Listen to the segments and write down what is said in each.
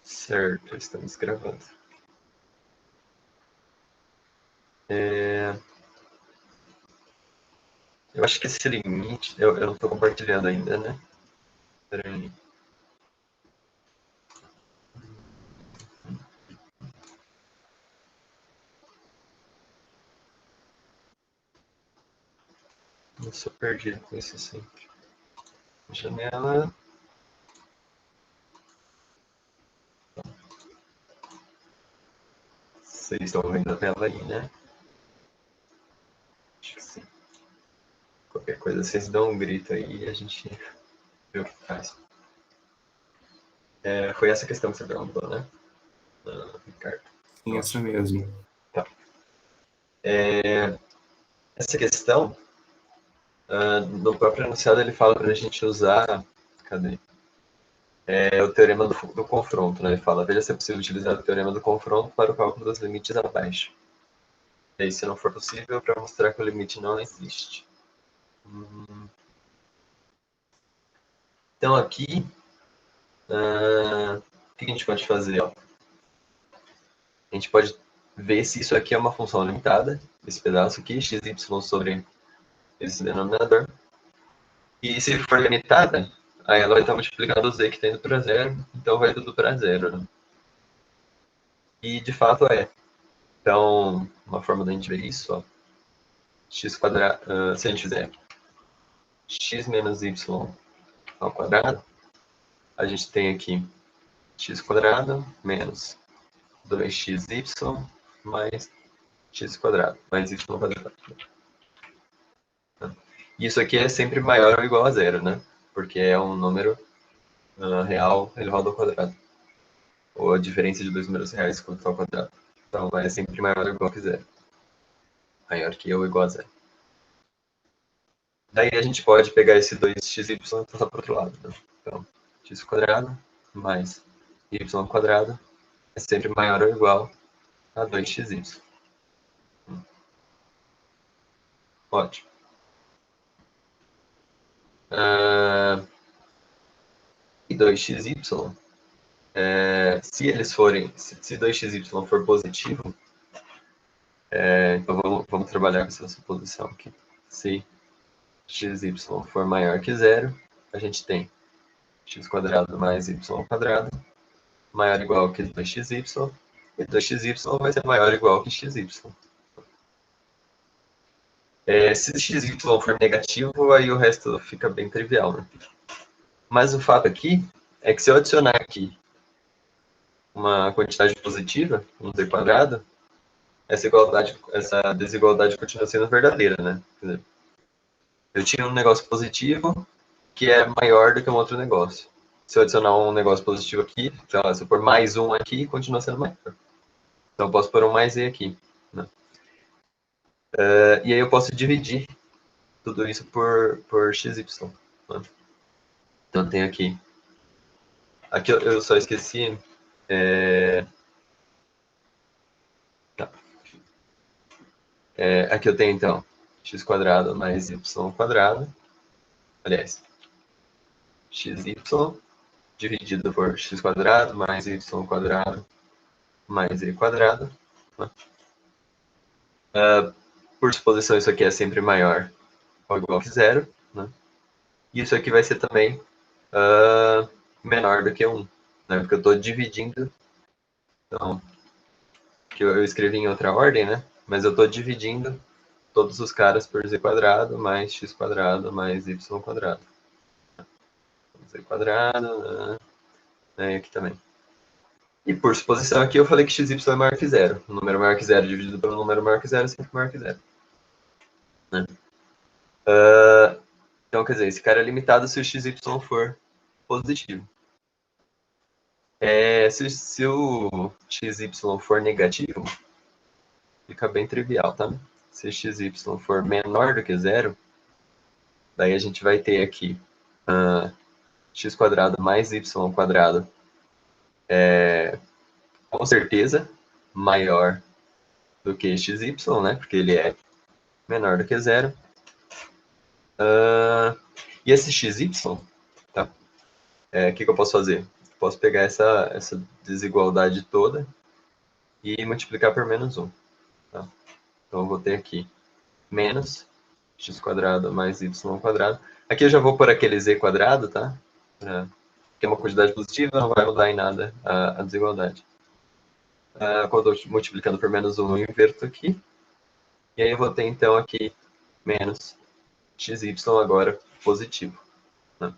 Certo, estamos gravando. Eu acho que esse limite... Eu não estou compartilhando ainda, né? Espera aí. Eu sou perdido com isso sempre. Janela... Vocês estão vendo a tela aí, né? Acho que sim. Qualquer coisa, vocês dão um grito aí e a gente vê o que faz. Foi essa questão que você perguntou, né? Ricardo. Sim, essa mesmo. Tá. Essa questão, no próprio enunciado ele fala para a gente usar... Cadê? O teorema do confronto, né? Ele fala, veja se é possível utilizar o teorema do confronto para o cálculo dos limites abaixo. E aí, se não for possível, para mostrar que o limite não existe. Então, aqui, o que a gente pode fazer? Ó? A gente pode ver se isso aqui é uma função limitada, esse pedaço aqui, xy sobre esse denominador. E se for limitada, aí ela vai estar multiplicando o z que está indo para zero, então vai tudo para zero. Né? E, de fato, é. Então, uma forma da gente ver isso, ó, x quadrado, se a gente fizer x menos y ao quadrado, a gente tem aqui x quadrado menos 2xy mais x quadrado, mais y quadrado. Isso aqui é sempre maior ou igual a zero, né? Porque é um número real elevado ao quadrado. Ou a diferença de dois números reais quanto ao quadrado. Então, é sempre maior ou igual que zero. Maior que ou igual a zero. Daí a gente pode pegar esse 2xy e passar para o outro lado. Né? Então, x quadrado mais y quadrado é sempre maior ou igual a 2xy. Ótimo. E 2xy, se eles forem, se 2xy for positivo, então vamos trabalhar com essa suposição aqui. Se xy for maior que zero, a gente tem x quadrado mais y quadrado maior ou igual que 2xy, e 2xy vai ser maior ou igual que xy. Se xy for negativo, aí o resto fica bem trivial, né? Mas o fato aqui é que se eu adicionar aqui uma quantidade positiva, um z quadrado, essa desigualdade continua sendo verdadeira, né? Quer dizer, eu tinha um negócio positivo que é maior do que um outro negócio. Se eu adicionar um negócio positivo aqui, sei lá, se eu pôr mais um aqui, continua sendo maior. Então eu posso pôr um mais z aqui. Né? E aí eu posso dividir tudo isso por xy. Né? Então eu tenho aqui. Aqui eu só esqueci. Tá. Aqui eu tenho então x quadrado mais y quadrado. Aliás, xy dividido por x quadrado mais y quadrado mais z quadrado. Né? Por suposição, isso aqui é sempre maior ou igual que zero. Né? E isso aqui vai ser também menor do que 1. Né? Porque eu estou dividindo. Então, que eu escrevi em outra ordem, né? Mas eu estou dividindo todos os caras por z quadrado mais x quadrado mais y quadrado. Z quadrado, né? E aqui também. E por suposição aqui eu falei que xy é maior que zero. O número maior que zero dividido pelo número maior que zero é sempre maior que zero. Né? Então, quer dizer, esse cara é limitado se o xy for positivo. Se o xy for negativo, fica bem trivial, tá? Se xy for menor do que zero, daí a gente vai ter aqui x quadrado mais y quadrado com certeza maior do que xy, né? Porque ele é menor do que zero. E esse xy, tá? O que eu posso fazer? posso pegar essa desigualdade toda e multiplicar por menos 1. Tá? Então, eu vou ter aqui menos x² mais y². Aqui eu já vou por aquele z², tá? Que é uma quantidade positiva, não vai mudar em nada a desigualdade. Quando eu estou multiplicando por menos 1, eu inverto aqui. E aí eu vou ter, então, aqui menos xy agora positivo. Né?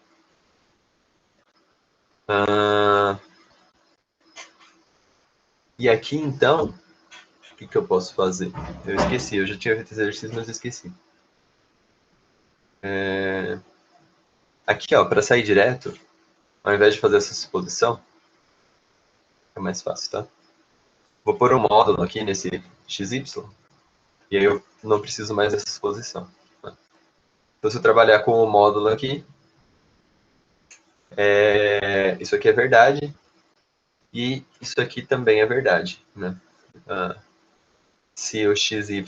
E aqui, então, o que eu posso fazer? Eu esqueci, eu já tinha feito esse exercício, mas eu esqueci. Aqui, ó, para sair direto, ao invés de fazer essa suposição, é mais fácil, tá? Vou pôr um módulo aqui nesse xy, e aí eu não preciso mais dessa suposição. Tá? Então, se eu trabalhar com o módulo aqui, isso aqui é verdade, e isso aqui também é verdade. Né? Se o xy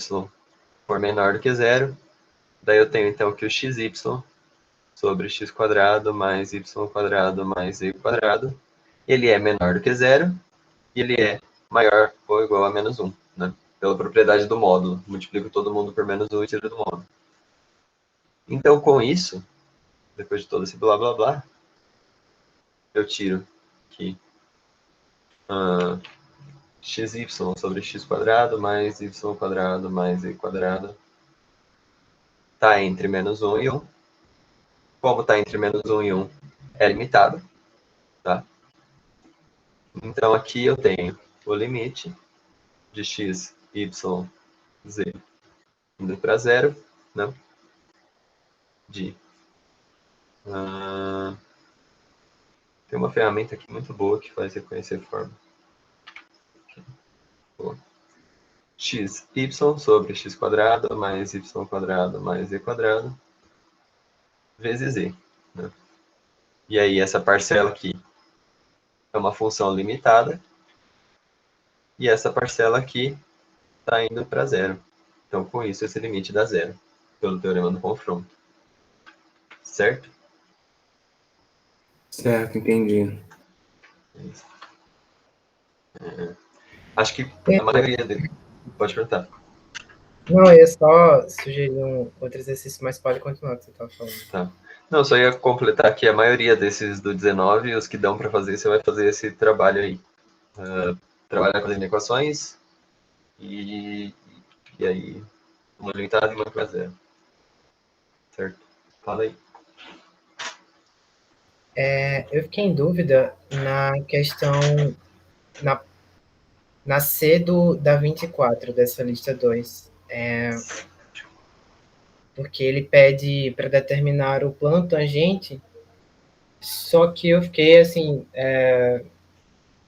for menor do que zero, daí eu tenho então que o xy sobre x² mais y² mais z², ele é menor do que zero, e ele é maior ou igual a menos 1, né? Pela propriedade do módulo. Multiplico todo mundo por menos 1 e tiro do módulo. Então, com isso, depois de todo esse blá blá blá, eu tiro aqui xy sobre x² mais y² mais z² está entre menos 1 e 1. Como está entre menos 1 e 1, é limitado. Tá? Então, aqui eu tenho o limite de x, y, z indo para zero, né? Tem uma ferramenta aqui muito boa que faz reconhecer forma. Xy sobre x² mais y² mais z² vezes z. Né? E aí essa parcela aqui é uma função limitada e essa parcela aqui está indo para zero. Então, com isso, esse limite dá zero, pelo teorema do confronto. Certo? Certo, entendi. Acho que a maioria dele... Pode perguntar. Não, eu ia só sugerir um outro exercício, mas pode continuar o que você estava falando. Tá. Não, só ia completar que a maioria desses do 19, os que dão para fazer, você vai fazer esse trabalho aí. Trabalhar com as equações e aí uma limitada e uma para zero. Certo? Fala aí. Eu fiquei em dúvida na questão, na C da 24, dessa lista 2. Porque ele pede para determinar o plano tangente, só que eu fiquei, assim,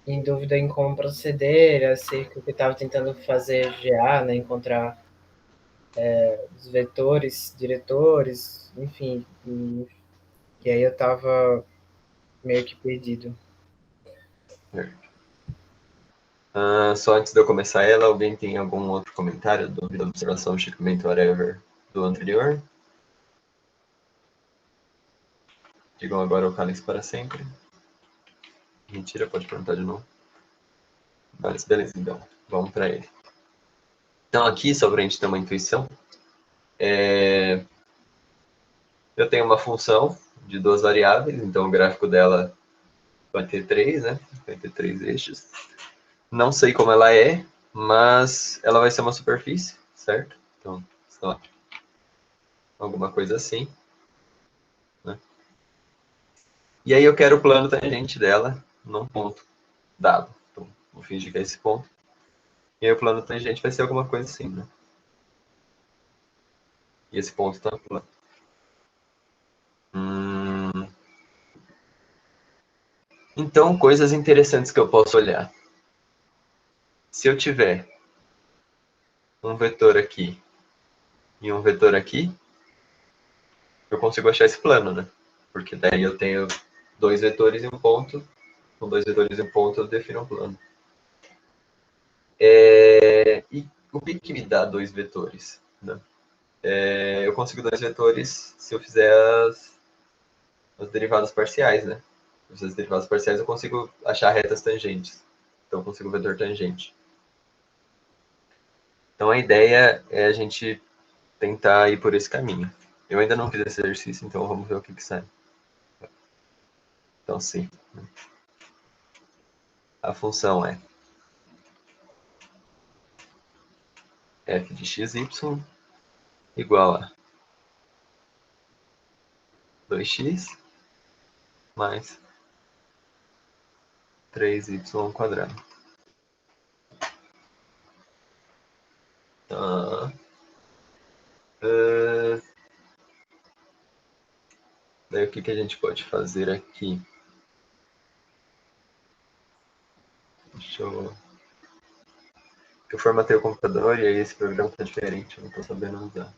em dúvida em como proceder, acerca do que estava tentando fazer GA, né, encontrar os vetores, diretores, enfim. E aí eu estava meio que perdido. Só antes de eu começar ela, alguém tem algum outro comentário, dúvida, observação, checamento, whatever, do anterior? Digam agora o cálice para sempre. Mentira, pode perguntar de novo. Mas beleza, então. Vamos para ele. Então, aqui, só para a gente ter uma intuição, eu tenho uma função de duas variáveis, então o gráfico dela vai ter 3, né? Vai ter 3 eixos. Não sei como ela é, mas ela vai ser uma superfície, certo? Então, sei lá, alguma coisa assim. Né? E aí eu quero o plano tangente dela num ponto dado. Então, vou fingir que é esse ponto. E aí o plano tangente vai ser alguma coisa assim, né? E esse ponto está no plano. Então, coisas interessantes que eu posso olhar. Se eu tiver um vetor aqui e um vetor aqui, eu consigo achar esse plano, né? Porque daí eu tenho dois vetores e um ponto. Com dois vetores e um ponto, eu defino um plano. E o que me dá dois vetores? Né? Eu consigo dois vetores se eu fizer as derivadas parciais, né? essas derivadas parciais, eu consigo achar retas tangentes. Então, eu consigo vetor tangente. Então, a ideia é a gente tentar ir por esse caminho. Eu ainda não fiz esse exercício, então vamos ver o que sai. Então, sim. A função é f de xy igual a 2x mais 3y². Tá. Daí o que a gente pode fazer aqui? Deixa eu... Eu formatei o computador e aí esse programa está diferente, eu não estou sabendo usar.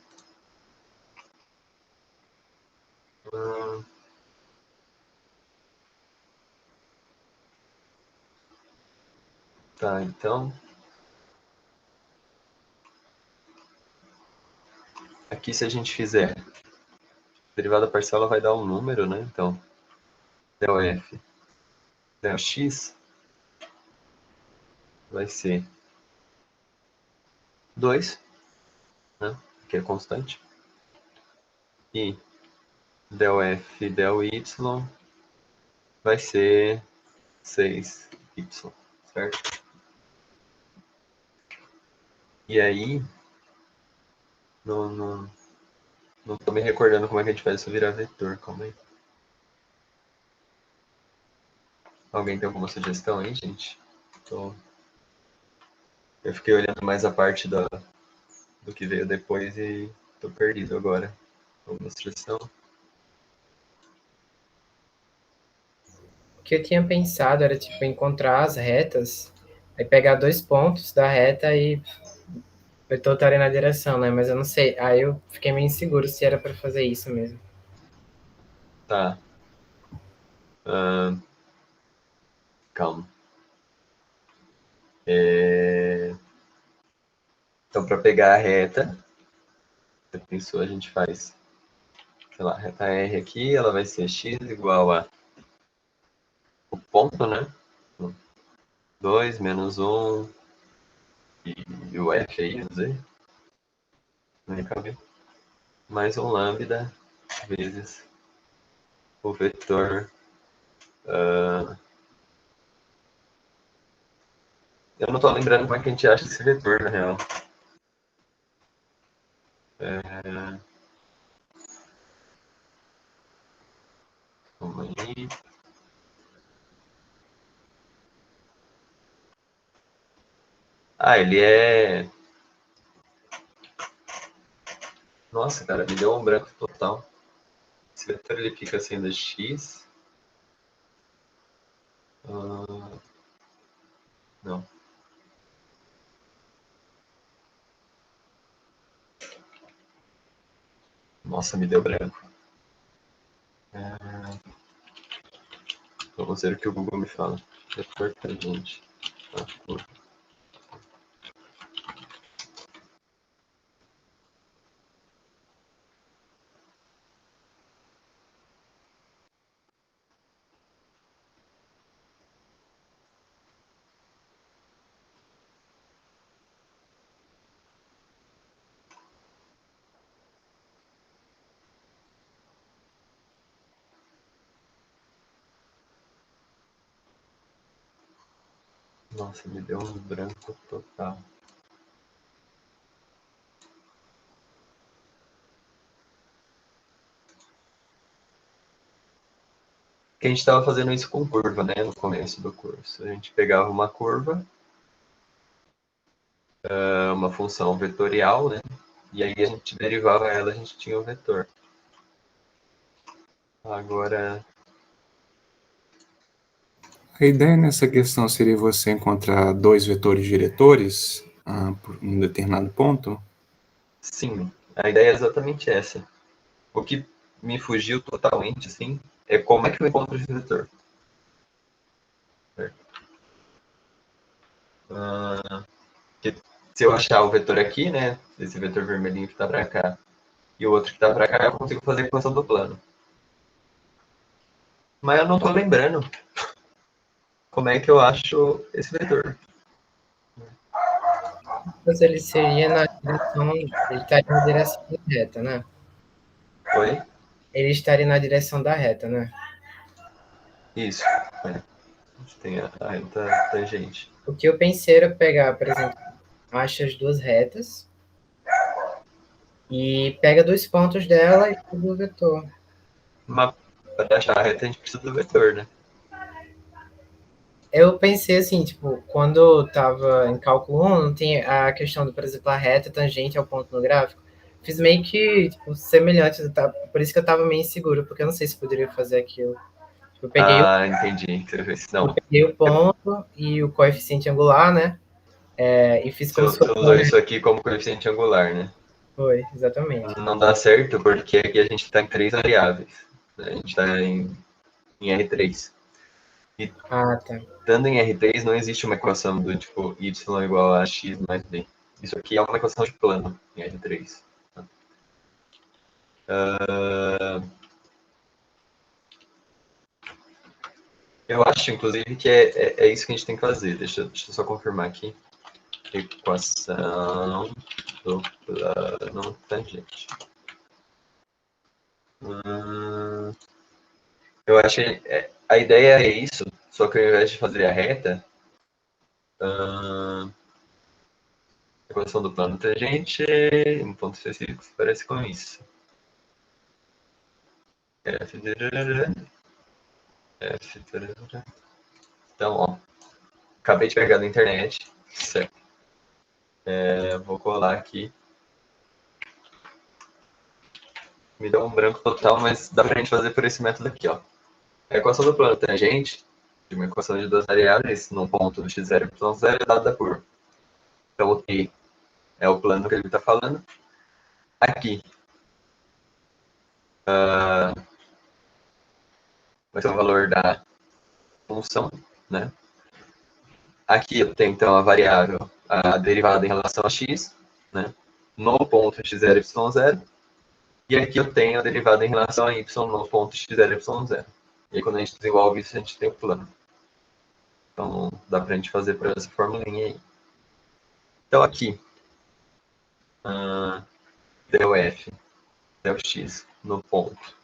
Tá, então... Aqui se a gente fizer derivada parcial, ela vai dar um número, né? Então, del f, del x vai ser 2, né? Que é constante. E del f, del y vai ser 6y, certo? E aí, não tô me recordando como é que a gente faz isso virar vetor, calma aí. Alguém tem alguma sugestão aí, gente? Eu fiquei olhando mais a parte do que veio depois e tô perdido agora. Alguma sugestão? O que eu tinha pensado era, tipo, encontrar as retas, aí pegar 2 pontos da reta e vetor na direção, né? Mas eu não sei. Aí eu fiquei meio inseguro se era para fazer isso mesmo. Tá. Calma. Então, para pegar a reta, você pensou, a gente faz, sei lá, reta R aqui, ela vai ser x igual a o ponto, né? 2 menos 1 e o f aí, não sei. Nem cabe. Mais um lambda vezes o vetor. Eu não tô lembrando como é que a gente acha esse vetor, na real. Calma aí. Ele é... Nossa, cara, me deu um branco total. Esse vetor ele fica sendo x. Não. Nossa, me deu branco. Vamos ver o que o Google me fala. Vetor tangente. Nossa, me deu um branco total. Que a gente estava fazendo isso com curva, né, no começo do curso. A gente pegava uma curva, uma função vetorial, né, e aí a gente derivava ela, a gente tinha o vetor. Agora... A ideia nessa questão seria você encontrar dois vetores diretores por um determinado ponto? Sim, a ideia é exatamente essa. O que me fugiu totalmente, assim, é como é que eu encontro esse vetor. Se eu achar o vetor aqui, né, esse vetor vermelhinho que está para cá, e o outro que está para cá, eu consigo fazer a equação do plano. Mas eu não tô lembrando como é que eu acho esse vetor. Mas ele seria na direção, ele estaria na direção da reta, né? Oi? Ele estaria na direção da reta, né? Isso. É. A gente tem a reta tangente. O que eu pensei era pegar, por exemplo, acha as duas retas e pega dois pontos dela e pega o vetor. Mas para achar a reta a gente precisa do vetor, né? Eu pensei assim, tipo, quando eu tava em cálculo 1, não tem a questão do, por exemplo, a reta tangente ao ponto no gráfico. Fiz meio que, tipo, semelhante, por isso que eu tava meio inseguro, porque eu não sei se poderia fazer aquilo. Tipo, Ah, entendi. eu Não, peguei o ponto e o coeficiente angular, né? E fiz como se você fosse usou uma isso aqui como coeficiente angular, né? Foi, exatamente. Não dá certo porque aqui a gente está em 3 variáveis. Né? A gente está em R3. E Ah, tá. estando em R3 não existe uma equação do tipo y igual a x mais b. Isso aqui é uma equação de plano em R3. Eu acho, inclusive, que é isso que a gente tem que fazer. Deixa eu só confirmar aqui. Equação do plano tangente. Eu acho que a ideia é isso, só que ao invés de fazer a reta, equação do plano tangente, um ponto específico que parece com isso. F, então, ó, acabei de pegar na internet, certo? Vou colar aqui. Me deu um branco total, mas dá pra gente fazer por esse método aqui, ó. A equação do plano tangente, de uma equação de duas variáveis, num ponto x0 e y0 é dada por. Então, o t é o plano que ele está falando. Aqui, vai ser o valor da função, né? Aqui eu tenho, então, a variável, a derivada em relação a x, né? No ponto x0, y0. E aqui eu tenho a derivada em relação a y no ponto x0, y0. E aí, quando a gente desenvolve isso, a gente tem o plano. Então, dá pra gente fazer por essa formulinha aí. Então, aqui, del f, del x no ponto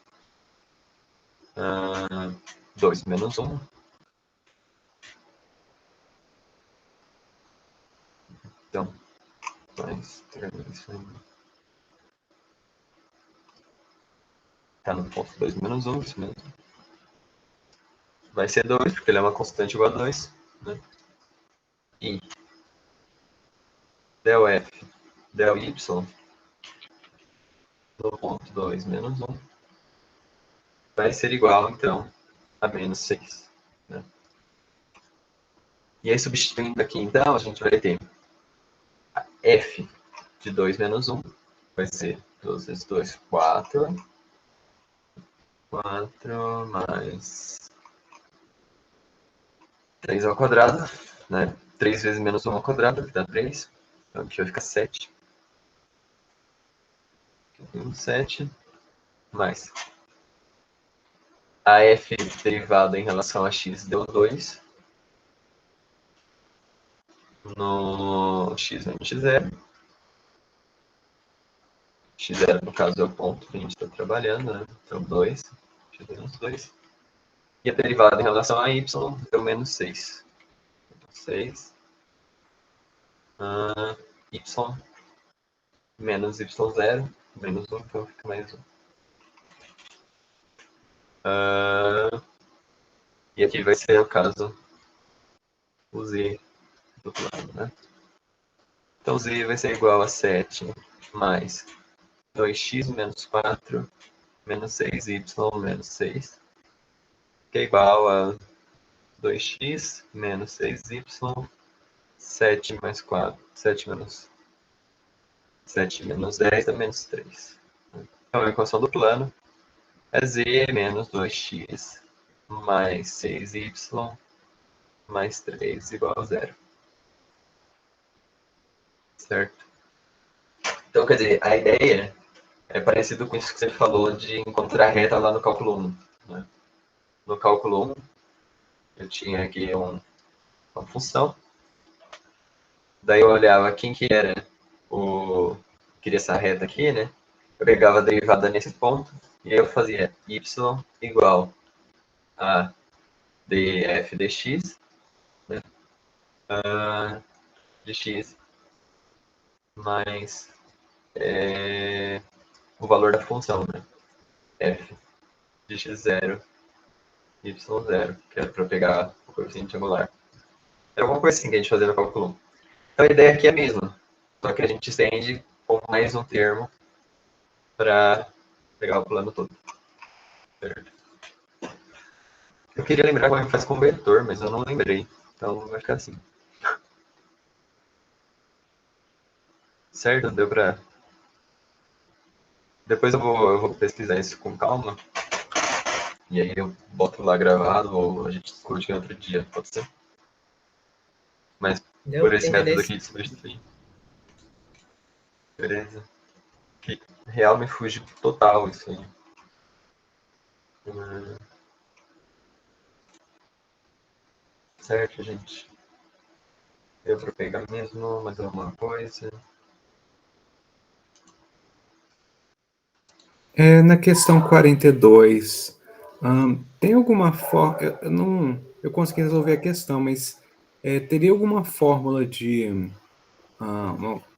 2 menos 1. Então, 2, 3, tá no ponto 2 menos 1, isso mesmo. Vai ser 2, porque ele é uma constante igual a 2. Né? E del f, del y, no ponto 2 menos 1, vai ser igual, então, a menos 6. Né? E aí, substituindo aqui, então, a gente vai ter f de 2 menos 1, vai ser 2 vezes 2, 4. 4 mais 3 ao quadrado, né? 3 vezes menos 1 ao quadrado, que dá 3. Então aqui vai ficar 7. 7 mais a f derivada em relação a x deu 2 no x menos x0. X0, no caso, é o ponto que a gente está trabalhando, né? Então 2, x menos 2. E a derivada em relação a y deu menos 6. 6 y menos y0, menos 1, então fica mais 1. E aqui vai ser, no caso, o z do outro lado, né? Então z vai ser igual a 7 mais 2x menos 4 menos 6y menos 6, que é igual a 2x menos 6y, 7 mais 4, 7 menos 10 dá menos 3. Então a equação do plano é z menos 2x mais 6y mais 3 igual a 0. Certo? Então, quer dizer, a ideia é parecido com isso que você falou de encontrar reta lá no cálculo 1. Né? no cálculo 1, eu tinha aqui uma função. Daí eu olhava quem que era queria essa reta aqui, né? Eu pegava a derivada nesse ponto e aí eu fazia y igual a df dx, né? Dx mais o valor da função, né? F de x0, y0, que era para pegar o coeficiente angular. Era alguma coisa assim que a gente fazia no cálculo 1. Então a ideia aqui é a mesma, só que a gente estende com mais um termo para pegar o plano todo. Certo? Eu queria lembrar como é que faz com vetor, mas eu não lembrei. Então vai ficar assim. Certo? Deu para... Depois eu vou pesquisar isso com calma. E aí eu boto lá gravado ou a gente discute em outro dia, pode ser? Mas por esse método aqui de substituir. Beleza. Que real me fuge total isso aí. Certo, gente. Deu para pegar mesmo mais alguma coisa? Na questão 42, tem alguma forma... Eu consegui resolver a questão, mas teria alguma fórmula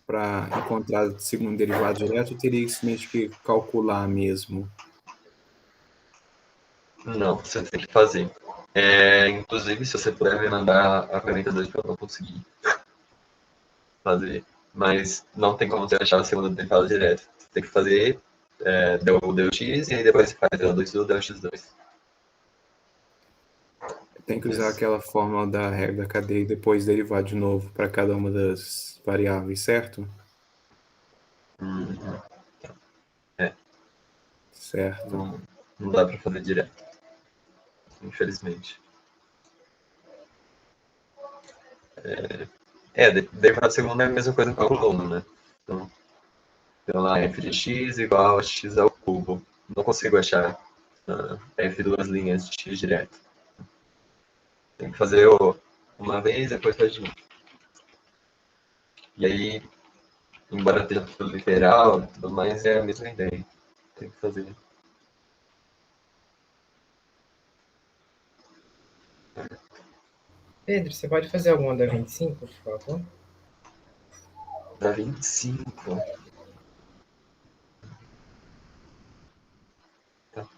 para encontrar o segundo derivado direto, ou teria simplesmente que calcular mesmo? Não, você tem que fazer. Inclusive, se você puder me mandar a 42 que eu não consegui fazer. Mas não tem como você achar a segunda derivada direto. Você tem que fazer deu x e aí depois você faz deu 2 deu x2. Tem que usar aquela fórmula da regra da cadeia e depois derivar de novo para cada uma das variáveis, certo? Certo. Não dá para fazer direto, infelizmente. Derivada segunda é a mesma coisa que o cálculo 1, né? Então lá f de x igual a x ao cubo. Não consigo achar f duas linhas de x direto. Tem que fazer uma vez, depois faz de novo. E aí, embora tenha tudo literal, tudo mais é a mesma ideia. Tem que fazer. Pedro, você pode fazer alguma da 25, por favor? Da 25. Tá.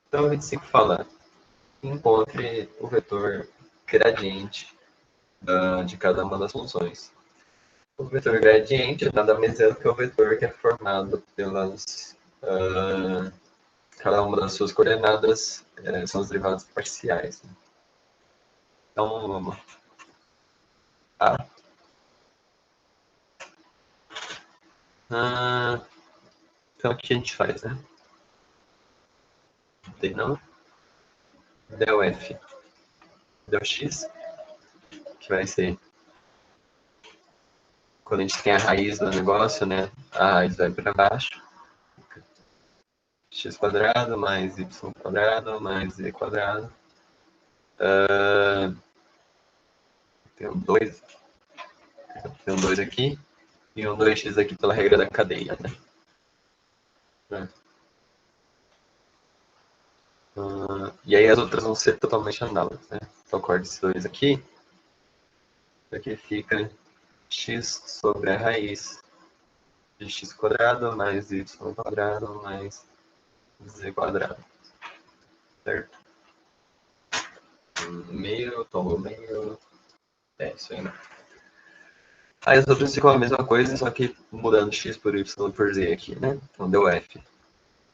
Então a 25 fala: encontre o vetor gradiente de cada uma das funções. O vetor gradiente nada mais é do que o vetor que é formado pelas cada uma das suas coordenadas são os derivados parciais. Né? Então vamos lá. Então o que a gente faz, né? Tem não? Del f del x, que vai ser quando a gente tem a raiz do negócio, né? A raiz vai para baixo. X quadrado mais y quadrado mais z quadrado. Tem um 2. Tem um 2 aqui. E um 2x aqui pela regra da cadeia, né? E aí as outras vão ser totalmente análogas, né? Então corta esses 2 aqui. Aqui fica x sobre a raiz de x quadrado mais y quadrado mais z quadrado. Certo? Meio, tomou meio. Isso aí, né? Aí as outras ficam a mesma coisa, só que mudando x por y por z aqui, né? Então deu f.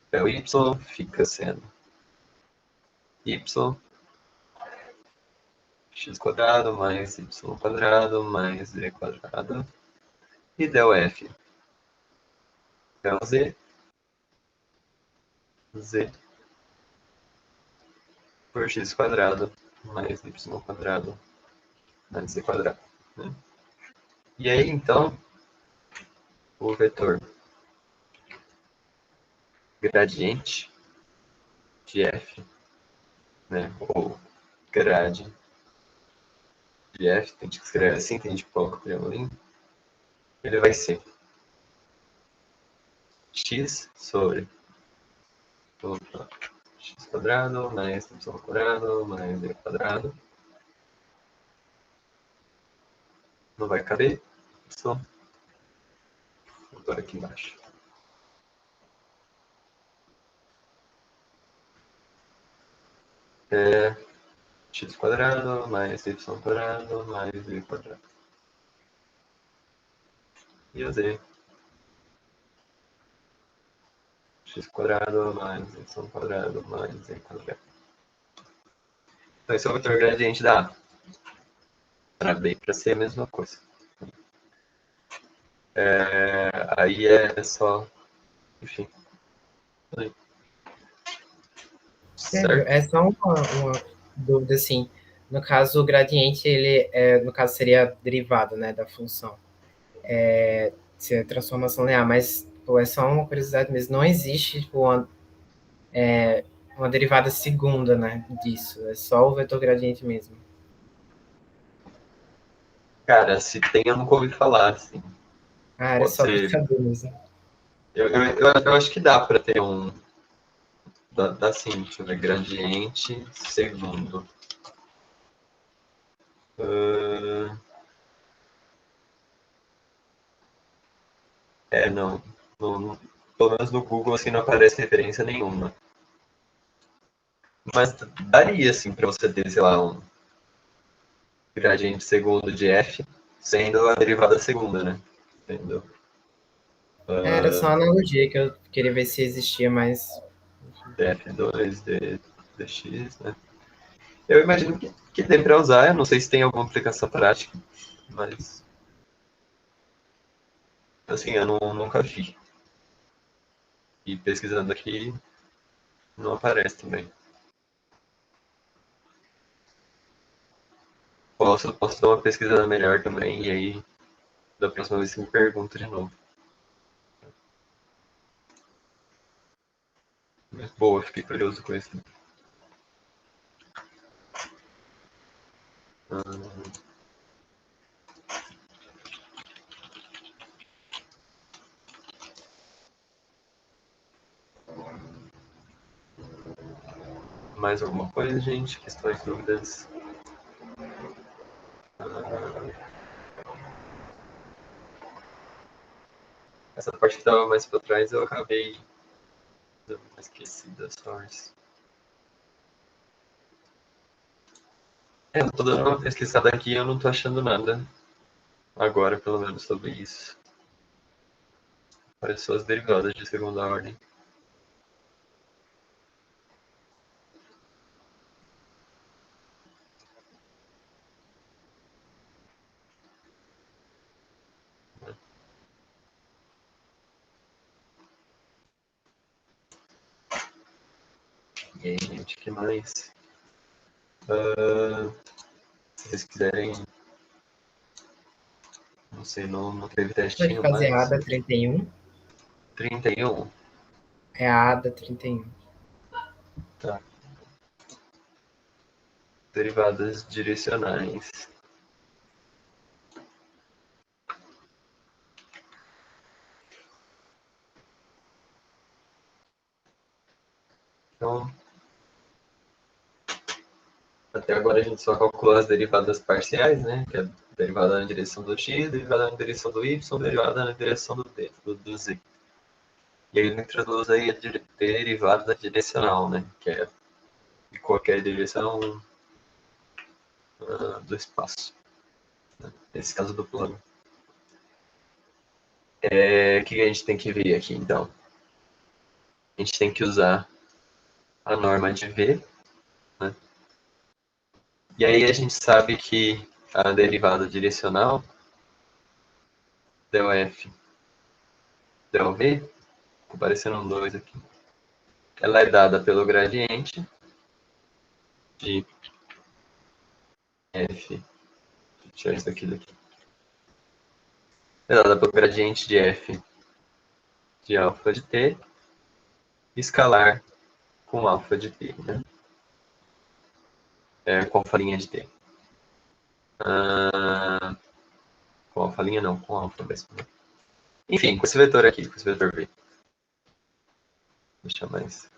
Então y fica sendo y x quadrado mais y quadrado mais z quadrado. E del f. Del z. Z por x quadrado mais y quadrado mais z quadrado. Né? E aí, então, o vetor gradiente de f, né, ou grade de f, tem que escrever assim, que a gente coloca o triângulo, ele vai ser x sobre x quadrado mais y quadrado mais d quadrado. Não vai caber, só vou botar aqui embaixo. X quadrado mais y quadrado mais z quadrado. E o z. X quadrado mais y quadrado mais z quadrado. Então esse é o vetor gradiente da A. Para B e para C é a mesma coisa. Aí é só, enfim. Sério, é só uma dúvida, assim. No caso, o gradiente, no caso, seria a derivada, né, da função. Seria transformação linear, mas pô, é só uma curiosidade mesmo. Não existe tipo, uma derivada segunda, né, disso. É só o vetor gradiente mesmo. Cara, se tem, eu nunca ouvi falar, assim. Ah, era Pode só para ser. saber mesmo. Eu acho que dá para ter um. Dá sim, deixa eu ver. Gradiente segundo. Não. Pelo menos no Google assim, não aparece referência nenhuma. Mas daria, assim, para você ter, sei lá, um gradiente segundo de f, sendo a derivada segunda, né? Entendeu? Era só uma analogia que eu queria ver se existia, mas df2, dx, né? Eu imagino que dê para usar, eu não sei se tem alguma aplicação prática, mas assim, eu nunca vi. E pesquisando aqui, não aparece também. Posso dar uma pesquisada melhor também, e aí da próxima vez você me pergunta de novo. Mas boa, fiquei curioso com isso. Mais alguma coisa, gente? Questões, dúvidas? Essa parte que estava mais para trás eu acabei dando uma esquecida, sorry. Eu tô dando uma pesquisada aqui e eu não tô achando nada agora, pelo menos, sobre isso. Apareceu as derivadas de segunda ordem. E aí, gente, o que mais? Se vocês quiserem, não sei, não teve pode testinho, fazer a mas ADA 31. 31. É a ADA 31. Tá. Derivadas direcionais. Então, até agora a gente só calculou as derivadas parciais, né? Que é derivada na direção do x, derivada na direção do y, derivada na direção do z. E aí ele introduz aí a derivada direcional, né? Que é de qualquer direção do espaço. Né? Nesse caso do plano. O que a gente tem que ver aqui, então? A gente tem que usar a norma de V, né? E aí a gente sabe que a derivada direcional del f del v, tô aparecendo um 2 aqui, ela é dada pelo gradiente de f, deixa eu tirar isso daqui. É dada pelo gradiente de f de alfa de t, escalar com alfa de t, né? Com alfa linha de t. Com alfa linha não, com alfa mesmo. Enfim, com esse vetor aqui, com esse vetor v. Deixa mais.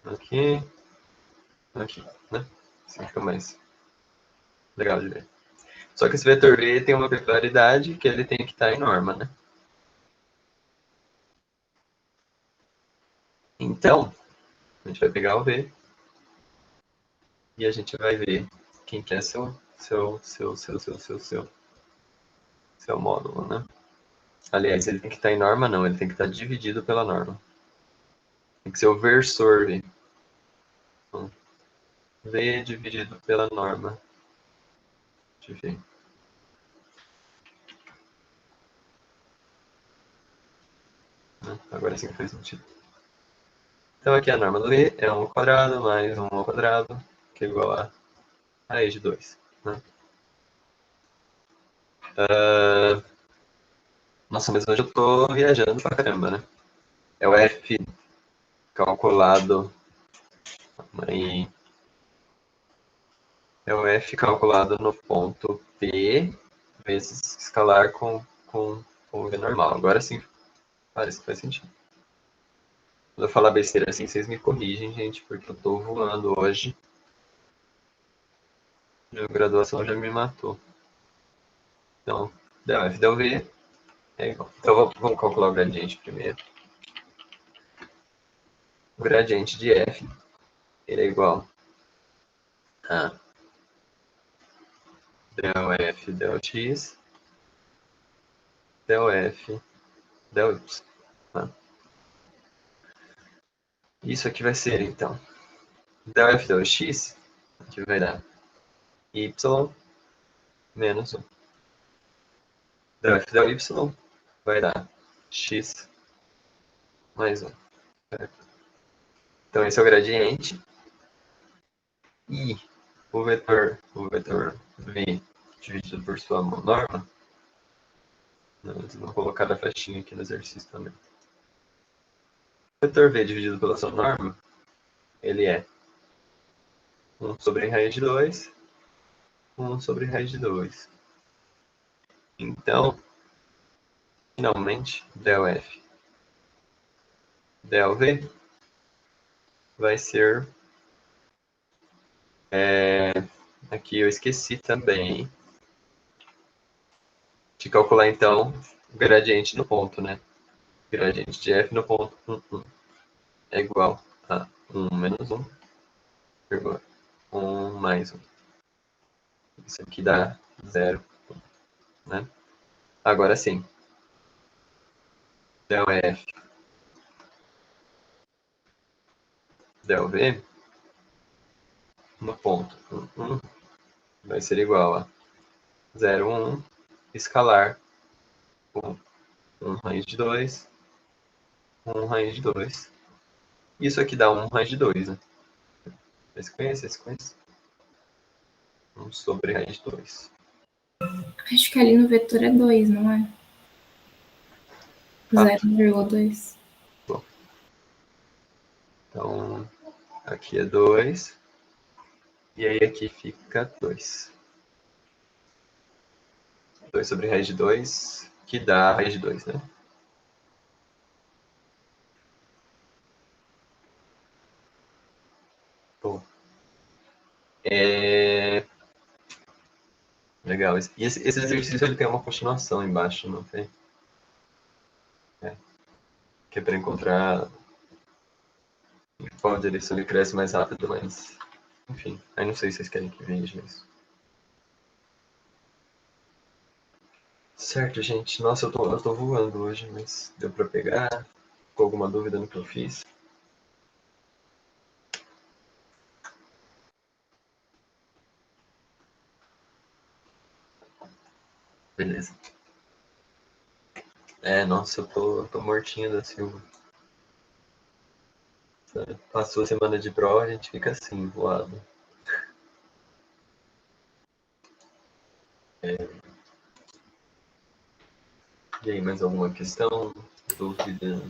Aqui. Aqui, né? Assim fica mais legal de ver. Só que esse vetor v tem uma peculiaridade que ele tem que estar em norma, né? Então, a gente vai pegar o v e a gente vai ver quem que é seu módulo, né? Aliás, ele tem que estar em norma, não, ele tem que estar dividido pela norma. Tem que ser o versor v. Então, v dividido pela norma de v. Agora sim faz sentido. Então aqui a norma do v é 1 ao quadrado mais 1 ao quadrado, que é igual a raiz de 2. Né? Nossa, mas hoje eu tô viajando pra caramba, né? É o f calculado. Aí, é o f calculado no ponto P vezes escalar com o v normal. Agora sim, parece que faz sentido. Quando eu falar besteira assim, vocês me corrigem, gente, porque eu tô voando hoje. Minha graduação já me matou. Então, del f del v é igual. Então vamos calcular o gradiente primeiro. O gradiente de f ele é igual a del f del x del f del y. Tá? Isso aqui vai ser, então, del f del x, que vai dar y menos 1. Del f del y vai dar x mais 1. Certo? Então, esse é o gradiente. E o vetor v dividido por sua norma, vou colocar a flechinha aqui no exercício também. O vetor v dividido pela sua norma, ele é 1 sobre raiz de 2, 1 sobre raiz de 2. Então, finalmente, del f del v vai ser... aqui eu esqueci também de calcular, então, o gradiente no ponto, né? O gradiente de f no ponto 1 é igual a 1 menos 1, vírgula 1 mais 1. Isso aqui dá 0. Né? Agora sim. Del f del v no ponto 1 vai ser igual a 0, 1, escalar com 1 raiz de 2, 1 raiz de 2. Isso aqui dá 1 raiz de 2, né? Vocês conhecem? 1 sobre raiz de 2. Acho que ali no vetor é 2, não é? 0,2. Bom. Então, aqui é 2. E aí aqui fica 2. 2 sobre raiz de 2, que dá raiz de 2, né? Bom. Legal. E esse exercício ele tem uma continuação embaixo, não tem? Que é para encontrar em qual direção ele cresce mais rápido, mas... Enfim, aí não sei se vocês querem que veja isso. Certo, gente. Nossa, eu tô voando hoje, mas deu para pegar? Ficou alguma dúvida no que eu fiz? Beleza. Nossa, eu tô mortinho da Silva. Passou a semana de prova, a gente fica assim, voado. E aí, mais alguma questão? Dúvida.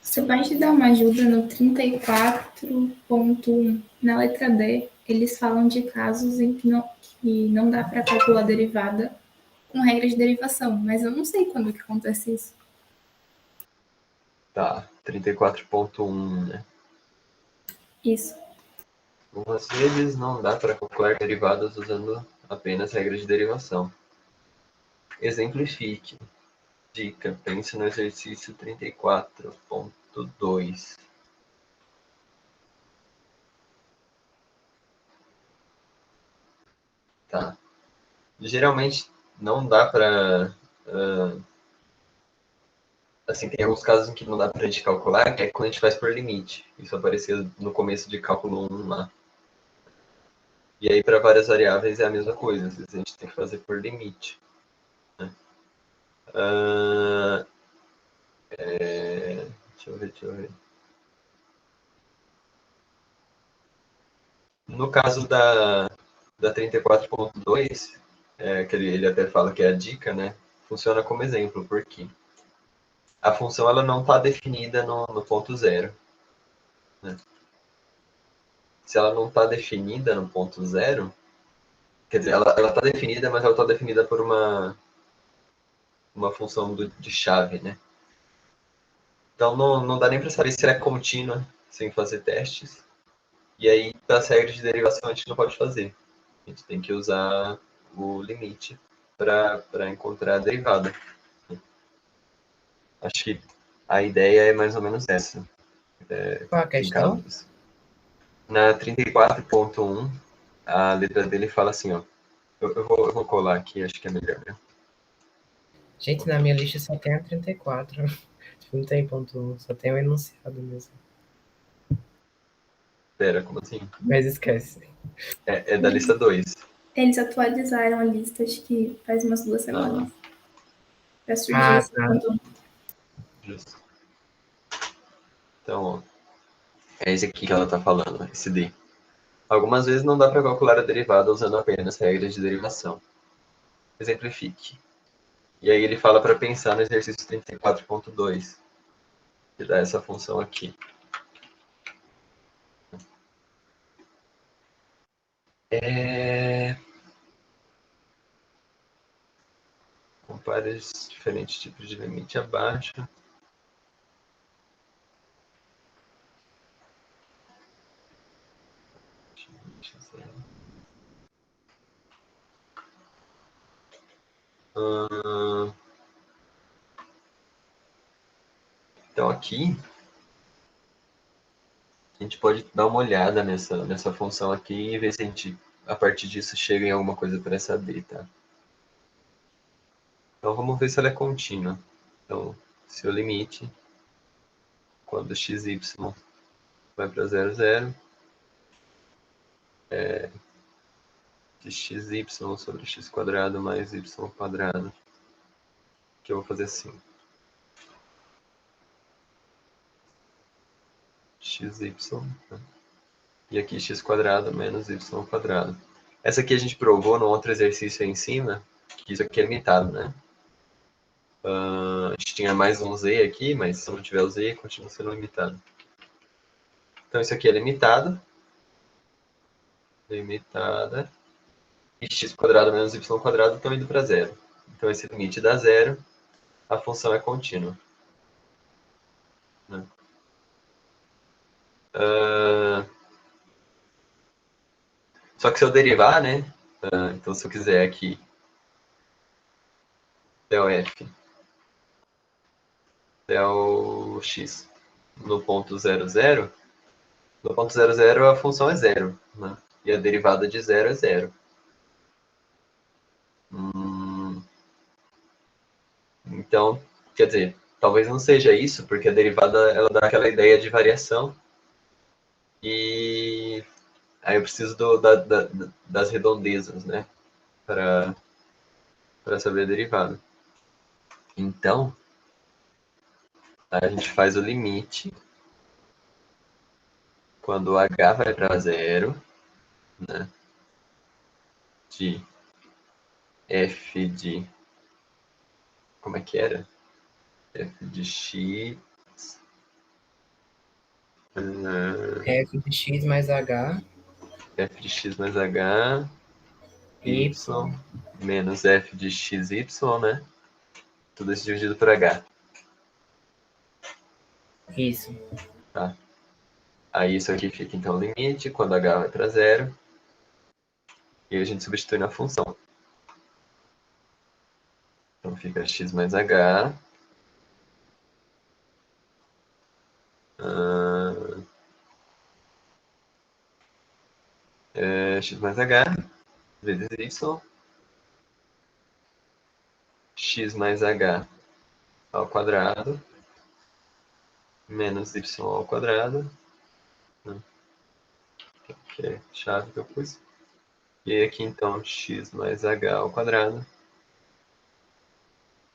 Você pode dar uma ajuda no 34.1. Na letra D, eles falam de casos em que não dá para calcular derivada com regra de derivação, mas eu não sei quando que acontece isso. Tá, 34.1, né? Isso. Algumas vezes não dá para calcular derivadas usando apenas regra de derivação. Exemplifique. Dica, pense no exercício 34.2. Tá. Geralmente não dá para... assim, tem alguns casos em que não dá para a gente calcular, que é quando a gente faz por limite. Isso apareceu no começo de cálculo 1 lá. E aí, para várias variáveis, é a mesma coisa. Às vezes a gente tem que fazer por limite. Né? Deixa eu ver. No caso da 34.2, que ele até fala que é a dica, né? Funciona como exemplo, porque a função ela não está definida no ponto zero. Né? Se ela não está definida no ponto zero, quer dizer, ela está definida, mas ela está definida por uma função de chave, né? Então não dá nem para saber se ela é contínua sem fazer testes. E aí, das regras de derivação, a gente não pode fazer. A gente tem que usar o limite para encontrar a derivada. Acho que a ideia é mais ou menos essa. Qual a Em questão? casos. Na 34.1, a letra dele fala assim, ó. Eu vou colar aqui, acho que é melhor, né? Gente, na minha lista só tem a 34. Tipo, não tem ponto 1, só tem o enunciado mesmo. Pera, como assim? Mas esquece. É da lista 2. Eles atualizaram a lista, acho que faz umas 2 semanas. Para surgir Ah, esse tá. ponto. Justo. Então, ó, é esse aqui que ela tá falando, esse D. Algumas vezes não dá para calcular a derivada usando apenas regras de derivação. Exemplifique. E aí ele fala para pensar no exercício 34.2, que dá essa função aqui. Compare os diferentes tipos de limite abaixo. Então aqui a gente pode dar uma olhada nessa função aqui e ver se a gente, a partir disso, chega em alguma coisa para saber, tá? Então vamos ver se ela é contínua. Então, se o limite, quando xy vai para 0, 0, de xy sobre x quadrado mais y quadrado, que eu vou fazer assim. Xy, né? E aqui x quadrado menos y quadrado. Essa aqui a gente provou no outro exercício aí em cima, que isso aqui é limitado, né? A gente tinha mais um z aqui, mas se não tiver o z, continua sendo limitado. Então isso aqui é limitado. Limitada. E x quadrado menos y quadrado estão indo para zero. Então esse limite dá zero, a função é contínua. Né? Só que se eu derivar, né? Então se eu quiser aqui del f, del x no ponto 0, 0, no ponto 0, 0 a função é zero. Né? E a derivada de zero é zero. Então, quer dizer, talvez não seja isso, porque a derivada ela dá aquela ideia de variação. E aí eu preciso das redondezas, né? Para saber a derivada. Então, a gente faz o limite quando o h vai para zero, né? De f de... Como é que era? f de x f de x mais h, f de x mais h, y, y, menos f de x, y, né? Tudo isso dividido por h. isso. Tá? Aí isso aqui fica, então, limite, quando h vai para zero. E a gente substitui na função. Então fica x mais h. X mais h vezes y. X mais h ao quadrado. Menos y ao quadrado. Que é a chave que eu pus. E aqui, então, x mais h ao quadrado.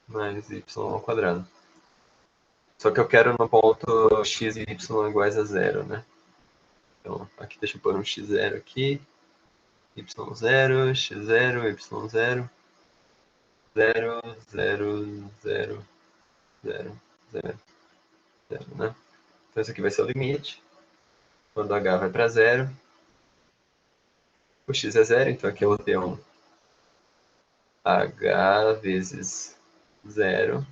Mais y ao quadrado. Só que eu quero no ponto x e y iguais a zero, né? Então, aqui deixa eu pôr um x0 aqui. y0, x0, y0. 0, 0, 0, 0, 0, 0, né? Então, esse aqui vai ser o limite. Quando h vai para zero. O x é zero, então aqui eu vou ter um h vezes zero.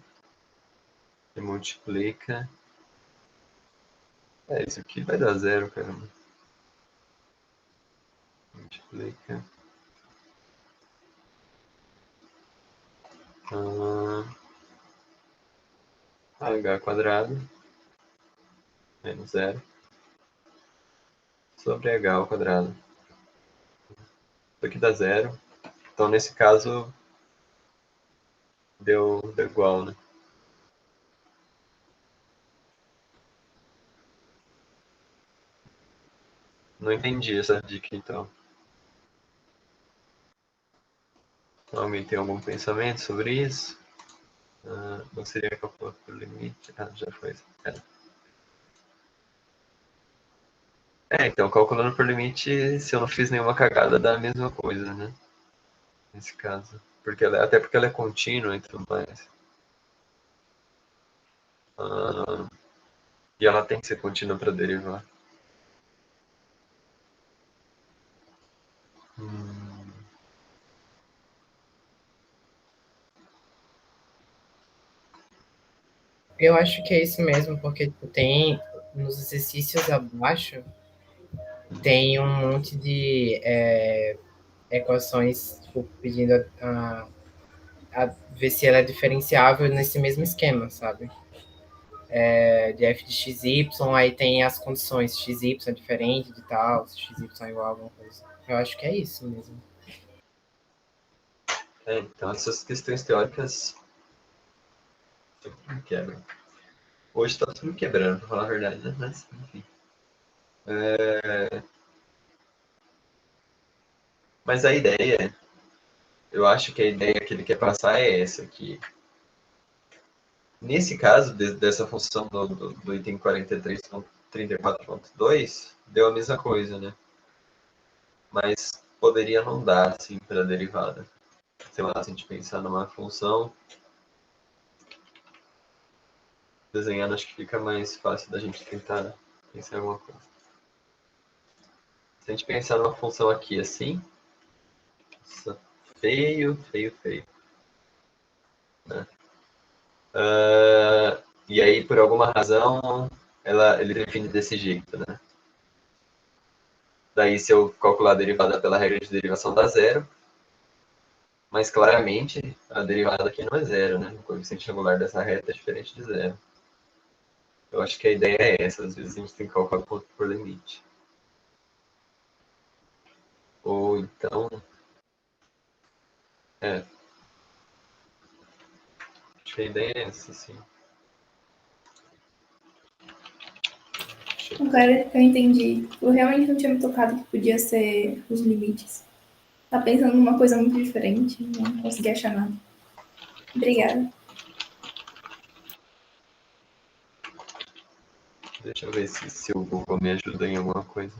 E multiplica. Isso aqui vai dar zero, caramba. Multiplica. H quadrado menos zero sobre h ao quadrado. Isso aqui dá zero. Então, nesse caso, deu igual, né? Não entendi essa dica, então. Alguém tem algum pensamento sobre isso? Não seria calculado por limite? Já foi. Então, calculando por limite, se eu não fiz nenhuma cagada, dá a mesma coisa, né? Nesse caso. Até porque ela é contínua e tudo mais. E ela tem que ser contínua para derivar. Eu acho que é isso mesmo, porque tipo, tem nos exercícios abaixo tem um monte de equações tipo, pedindo a ver se ela é diferenciável nesse mesmo esquema, sabe? De f de xy, aí tem as condições xy é diferente de tal, xy é igual a alguma coisa. Eu acho que é isso mesmo. Então essas questões teóricas sempre quebram. Hoje está tudo quebrando, para falar a verdade, né? Mas, enfim. Mas a ideia, eu acho que a ideia que ele quer passar é essa aqui. Nesse caso, dessa função do item 43.34.2, deu a mesma coisa, né? Mas poderia não dar, assim, para a derivada. Sei lá, se a gente pensar numa função, desenhando acho que fica mais fácil da gente tentar pensar em alguma coisa. Se a gente pensar numa função aqui assim, feio, feio, feio. Né? E aí, por alguma razão, ele define desse jeito, né? Daí, se eu calcular a derivada pela regra de derivação, dá zero. Mas, claramente, a derivada aqui não é zero, né? O coeficiente angular dessa reta é diferente de zero. Eu acho que a ideia é essa. Às vezes, a gente tem que calcular por limite. Ou, então... Acho que a ideia é essa, sim. Agora eu entendi. Eu realmente não tinha me tocado que podia ser os limites. Tá pensando numa coisa muito diferente, não consegui achar nada. Obrigada. Deixa eu ver se o Google me ajuda em alguma coisa.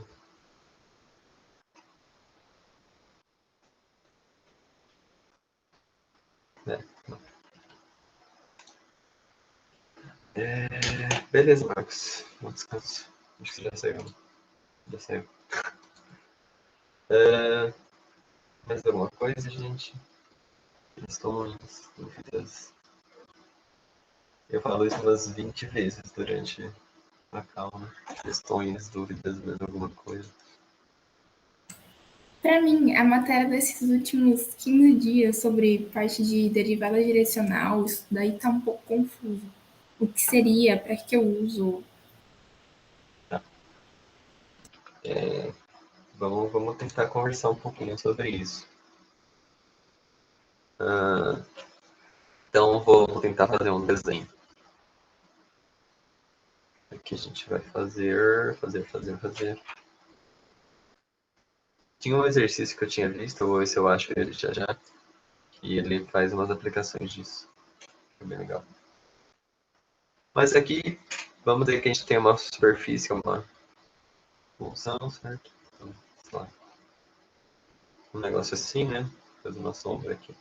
Beleza, Marcos. Bom descanso. Acho que você já saiu. Já saiu. Mais alguma coisa, gente? Questões, dúvidas? Eu falo isso umas 20 vezes durante a calma. Questões, dúvidas, mais alguma coisa. Para mim, a matéria desses últimos 15 dias sobre parte de derivada direcional, isso daí tá um pouco confuso. O que seria, para que eu uso? Vamos tentar conversar um pouquinho sobre isso. Então, vou tentar fazer um desenho. Aqui a gente vai fazer. Tinha um exercício que eu tinha visto, eu vou ver se eu acho ele já, que ele faz umas aplicações disso. É bem legal. Mas aqui, vamos dizer que a gente tem uma superfície, uma função, certo? Então, sei lá, um negócio assim, né? Fazer uma sombra aqui.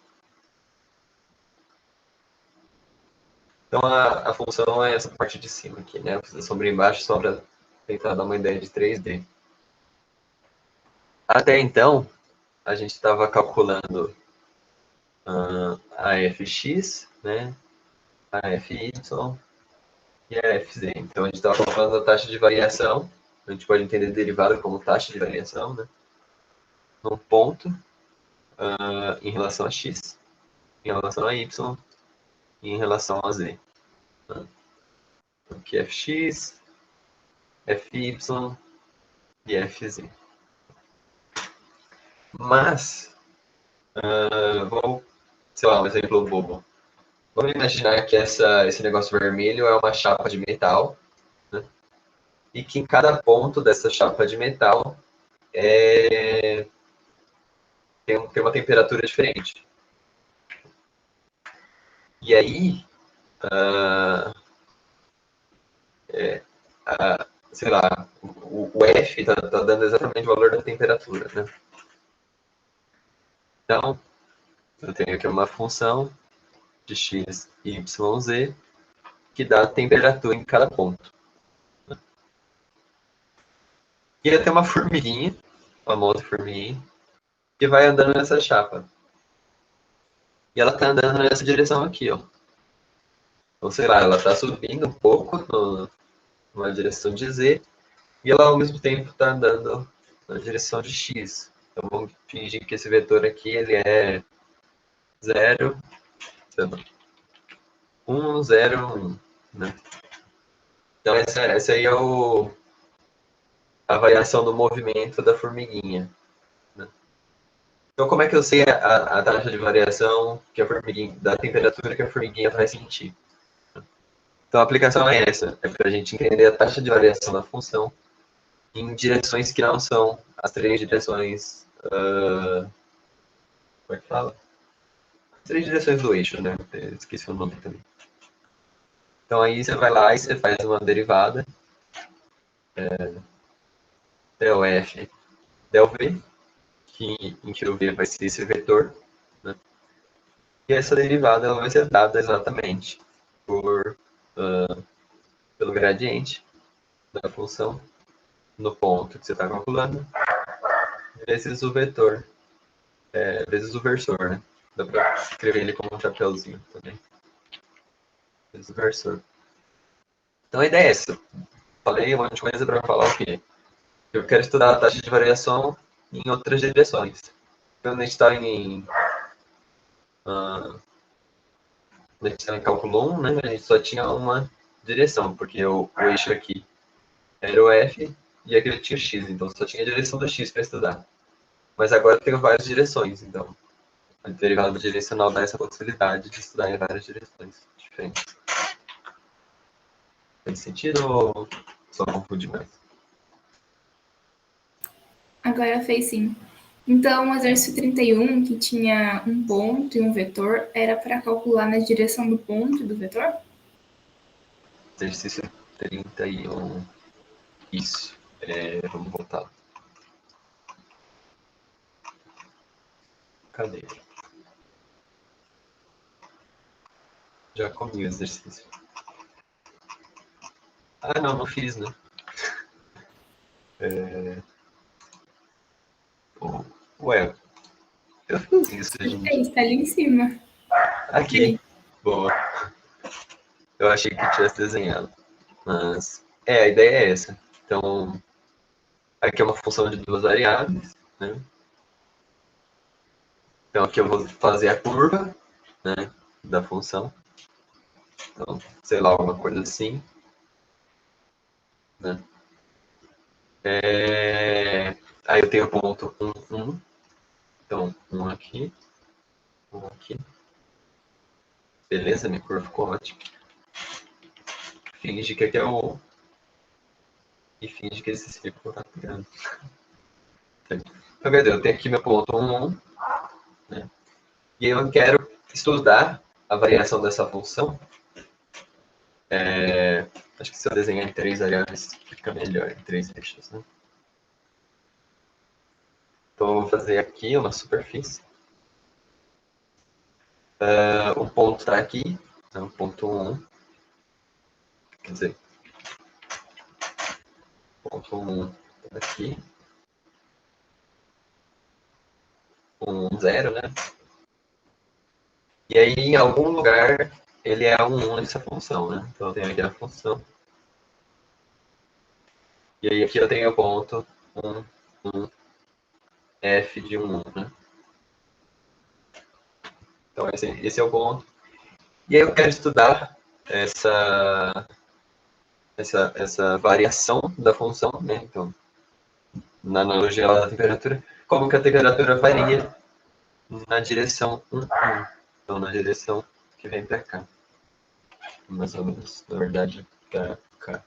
Então, a função é essa parte de cima aqui, né? A sombra embaixo só para tentar dar uma ideia de 3D. Até então, a gente estava calculando a fx, né? A fy e a fz. Então, a gente estava calculando a taxa de variação. A gente pode entender derivada como taxa de variação, né? Num ponto em relação a x, em relação a y e em relação a z. Né? Então, aqui é fx, fy e fz. Mas, vamos, sei lá, um exemplo bobo. Vamos imaginar que esse negócio vermelho é uma chapa de metal, né? E que em cada ponto dessa chapa de metal tem uma temperatura diferente. E aí, sei lá, o F está dando exatamente o valor da temperatura, né? Então, eu tenho aqui uma função de x, y, z, que dá a temperatura em cada ponto. E eu tenho uma formiguinha, a famosa formiguinha, que vai andando nessa chapa. E ela está andando nessa direção aqui, ó. Então, sei lá, ela está subindo um pouco numa direção de z, e ela ao mesmo tempo está andando na direção de x. Então, vamos fingir que esse vetor aqui ele é 0, 1, 0, 1. Né? Então, essa aí é a variação do movimento da formiguinha. Né? Então, como é que eu sei a taxa de variação que a formiguinha, da temperatura que a formiguinha vai sentir? Então, a aplicação é essa. É para a gente entender a taxa de variação da função em direções que não são as 3 direções... como é que fala? As 3 direções do eixo, né? Eu esqueci o nome também. Então, aí você vai lá e você faz uma derivada. Del F, del V, em que o V vai ser esse vetor. Né? E essa derivada ela vai ser dada exatamente pelo gradiente da função no ponto que você está calculando, vezes o vetor, vezes o versor, né? Dá para escrever ele como um chapéuzinho também. Vezes o versor. Então a ideia é essa. Falei um monte de coisa para falar o quê? Eu quero estudar a taxa de variação em outras direções. Quando a gente está em cálculo 1, né, a gente só tinha uma direção, porque o eixo aqui era o F e aqui eu tinha o X, então só tinha a direção do X para estudar. Mas agora eu tenho várias direções, então a derivada direcional dá essa possibilidade de estudar em várias direções diferentes. Faz sentido ou só confunde mais? Agora fez sim. Então, o exercício 31, que tinha um ponto e um vetor, era para calcular na direção do ponto e do vetor? Exercício 31. Isso. Vamos voltar. Cadê? Já comi o exercício. Ah, não fiz, né? Ué, eu fiz isso, Você gente. fez, tá ali em cima. Aqui. Boa. Eu achei que tivesse desenhado. Mas, a ideia é essa. Então, aqui é uma função de duas variáveis, né? Então, aqui eu vou fazer a curva, né, da função. Então, sei lá, alguma coisa assim, né? Aí eu tenho o ponto 1, 1. Então, 1 aqui, 1 aqui. Beleza, minha curva ficou ótima. Finge que aqui é o... E finge que esse círculo tá pegando. Então, cadê? Eu tenho aqui meu ponto 1, 1. Né? E eu quero estudar a variação dessa função. Acho que se eu desenhar em 3 variáveis, fica melhor, em 3 eixos, né? Então, eu vou fazer aqui uma superfície. O ponto está aqui, então, o ponto 1. Quer dizer, o ponto 1 está aqui. 1, 0, né? E aí, em algum lugar, ele é um 1 nessa função, né? Então, eu tenho aqui a função. E aí, aqui eu tenho o ponto 1, 1, f de 1, né? Então, esse é o ponto. E aí, eu quero estudar essa variação da função, né? Então, na analogia lá da temperatura, como que a temperatura varia na direção 1, 1. Então, na direção que vem para cá. Mais ou menos, na verdade, para cá.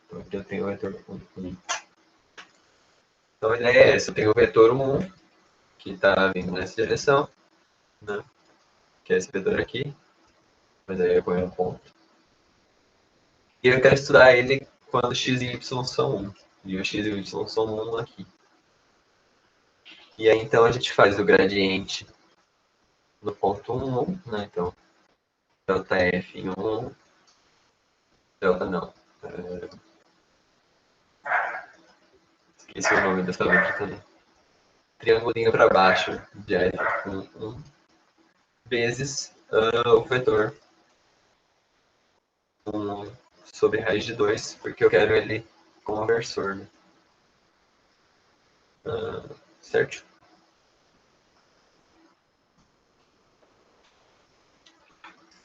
Então, aqui eu tenho o vetor 1. Então, a ideia é essa. Eu tenho o vetor 1, que está vindo nessa direção, né? Que é esse vetor aqui. Mas aí eu ponho um ponto. E eu quero estudar ele quando x e y são 1. E o x e o y são 1 aqui. E aí, então, a gente faz o gradiente no ponto 1, 1, né? Então, delta f em 1, delta não. Esqueci o nome dessa letra também. Triangulinho para baixo de f com 1 vezes o vetor 1 sobre raiz de 2, porque eu quero ele como versor. Né? Certo?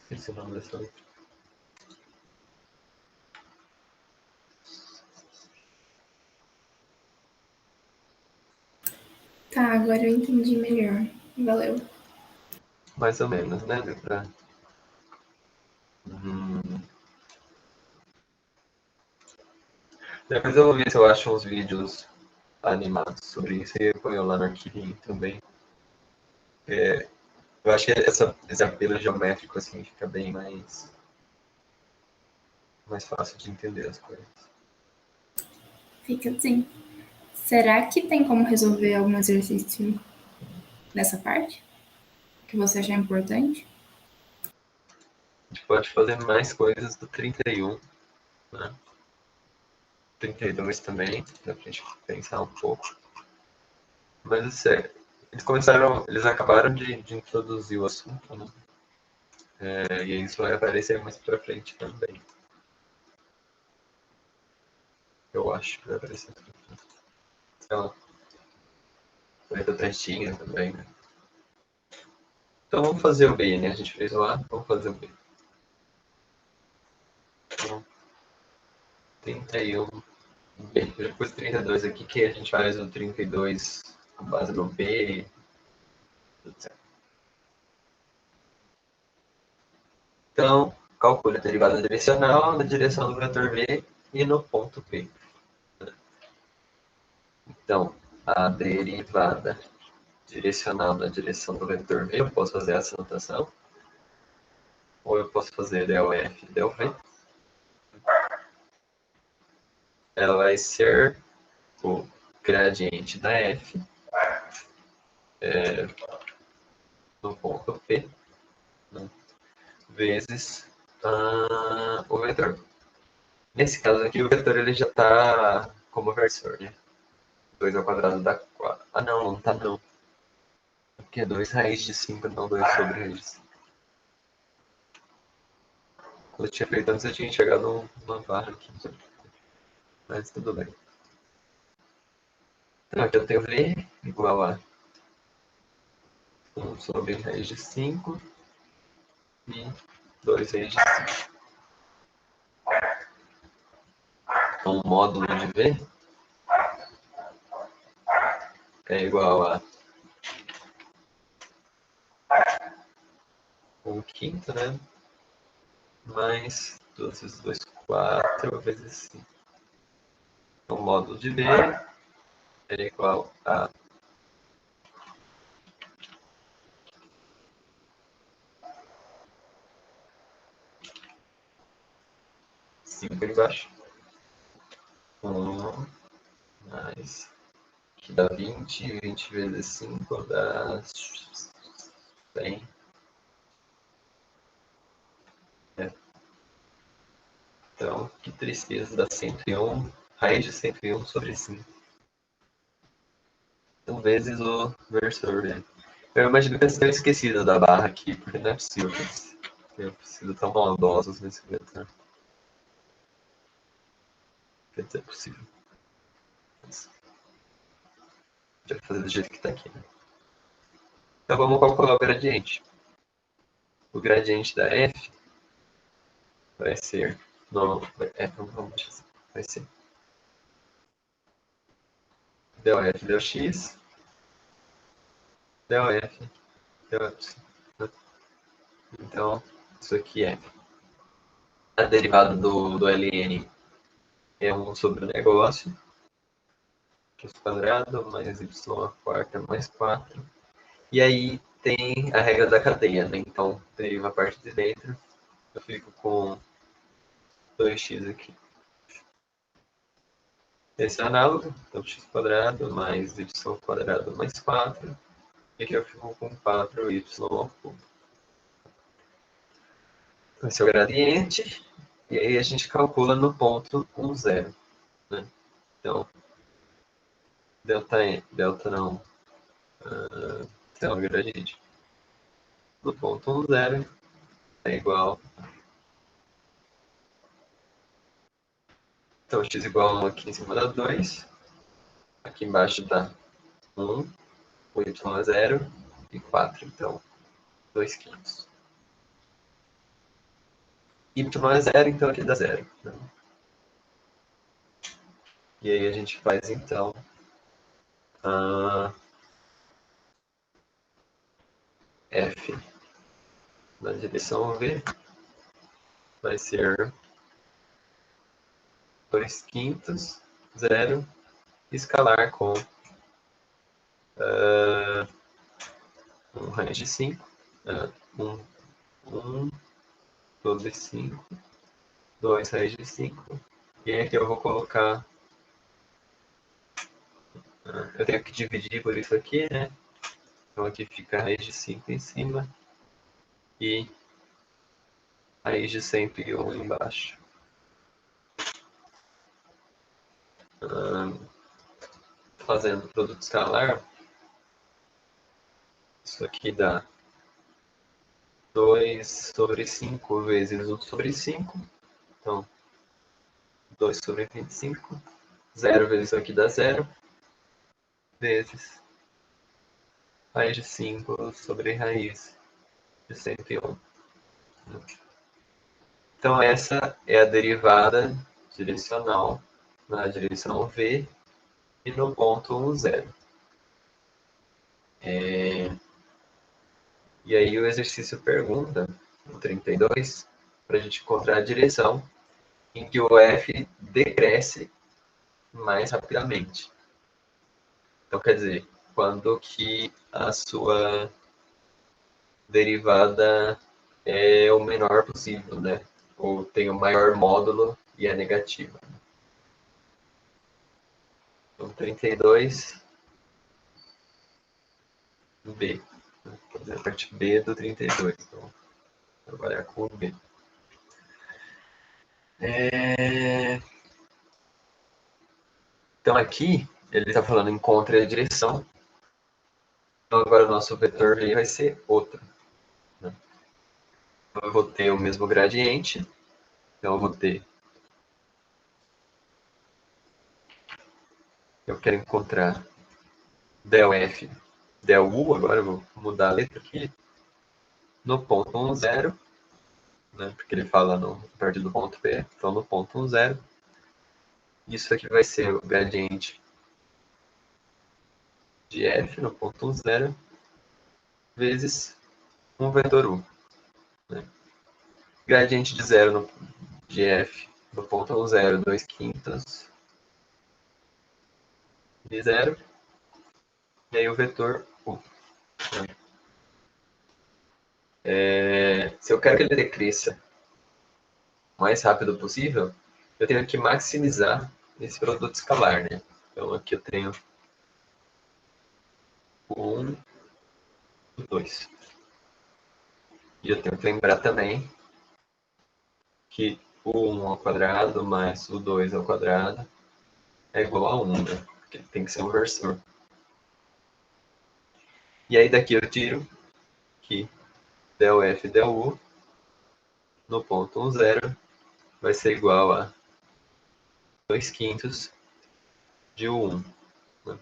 Esqueci o nome dessa letra. Tá, agora eu entendi melhor. Valeu. Mais ou menos, né? Deu pra... Depois eu vou ver se eu acho uns vídeos animados sobre isso e eu ponho lá no arquivinho também. Eu acho que esse apelo geométrico assim fica bem mais fácil de entender as coisas. Fica assim. Será que tem como resolver algum exercício nessa parte? Que você achar importante? A gente pode fazer mais coisas do 31, né? 32 também, dá pra gente pensar um pouco. Mas isso eles acabaram de introduzir o assunto, né? E isso vai aparecer mais pra frente também. Eu acho que vai aparecer. Sei lá. Vai ter testinha também, né? Então vamos fazer o B, né? A gente fez lá, vamos fazer o B. Então, 31. B. Eu já pus 32 aqui, que a gente faz o 32 com base no B. Tudo certo. Então, calcule a derivada direcional na direção do vetor V e no ponto P. Então, a derivada direcional na direção do vetor V, eu posso fazer essa notação. Ou eu posso fazer del F, del V. Ela vai ser o gradiente da F no ponto P, né, vezes o vetor. Nesse caso aqui, o vetor ele já está como versor, né? 2 ao quadrado dá 4. Ah, não, não tá não. Porque é 2 raiz de 5, não 2 sobre raiz de 5. Quando eu tinha feito antes, eu tinha chegado uma barra aqui. Mas tudo bem. Então, aqui eu tenho V igual a 1 sobre raiz de 5 e 2 raiz de 5. Então, o módulo de V é igual a 1 quinto, né? Mais 2 vezes 2, 4 vezes 5. Então, o módulo de V é igual a 5 embaixo. 1 mais, que dá 20, 20 vezes 5 dá 100. Então, que tristeza, dá 101, raiz de 101 sobre 5. Então, vezes o versor, né? Eu imagino que eles tenham esquecido da barra aqui, porque não é possível que eles tenham sido tão maldosos nesse vetor. Quer dizer, é possível. Mas, a gente vai fazer do jeito que está aqui, né? Então, vamos calcular o gradiente. O gradiente da f vai ser... Não, vamos deixar assim. Vai ser del f del x, del f del y. Então, isso aqui é a derivada do ln é 1 sobre o negócio, x quadrado mais y à quarta mais 4. E aí tem a regra da cadeia, né? Então, deriva a parte de dentro, eu fico com 2x aqui. Esse é análogo, então x quadrado mais y quadrado mais 4. E aqui eu fico com 4y ao cubo. Esse é o gradiente. E aí a gente calcula no ponto 1, 0. Né? Então, delta não, então o gradiente no ponto 1, 0 é igual. Então, x igual a 1 aqui em cima dá 2. Aqui embaixo dá 1, o y é 0 e 4. Então, 2 quintos. Y é 0, então aqui dá 0. Né? E aí a gente faz, então, a f na direção V vai ser 2 quintos, 0, escalar com 1 raiz de 5, 1 sobre 5, 2 raiz de 5, e aqui eu vou colocar, eu tenho que dividir por isso aqui, né? Então aqui fica a raiz de 5 em cima e raiz de 101 embaixo. Fazendo produto escalar, isso aqui dá 2 sobre 5 vezes 1 sobre 5. Então, 2 sobre 25. 0 vezes isso aqui dá 0. Vezes raiz de 5 sobre raiz de 101. Então, essa é a derivada direcional na direção V e no ponto 1, 0. E aí o exercício pergunta, no 32, para a gente encontrar a direção em que o F decresce mais rapidamente. Então, quer dizer, quando que a sua derivada é o menor possível, né? Ou tem o maior módulo e é negativa. Então, 32, B. Quer dizer, a parte B do 32. Então, vou trabalhar com o B. Então aqui, ele está falando encontre a direção. Então agora o nosso vetor V vai ser outro. Né? Então, eu vou ter o mesmo gradiente. Então eu vou ter... Eu quero encontrar del F, del U, agora eu vou mudar a letra aqui, no ponto 1, 0, né, porque ele fala a partir do ponto P, então no ponto 1, 0. Isso aqui vai ser o gradiente de F no ponto 1, 0, vezes um vetor U. Né? Gradiente de 0 de F no ponto 1, 0, 2 quintos de 0, e aí o vetor U. Né? Se eu quero que ele decresça o mais rápido possível, eu tenho que maximizar esse produto escalar, né? Então aqui eu tenho o 1 e o 2. E eu tenho que lembrar também que o 1 ao quadrado mais o 2 ao quadrado é igual a 1, né? Porque tem que ser um versor. E aí daqui eu tiro que del F del U no ponto 1, 0 vai ser igual a 2 quintos de U1. Né?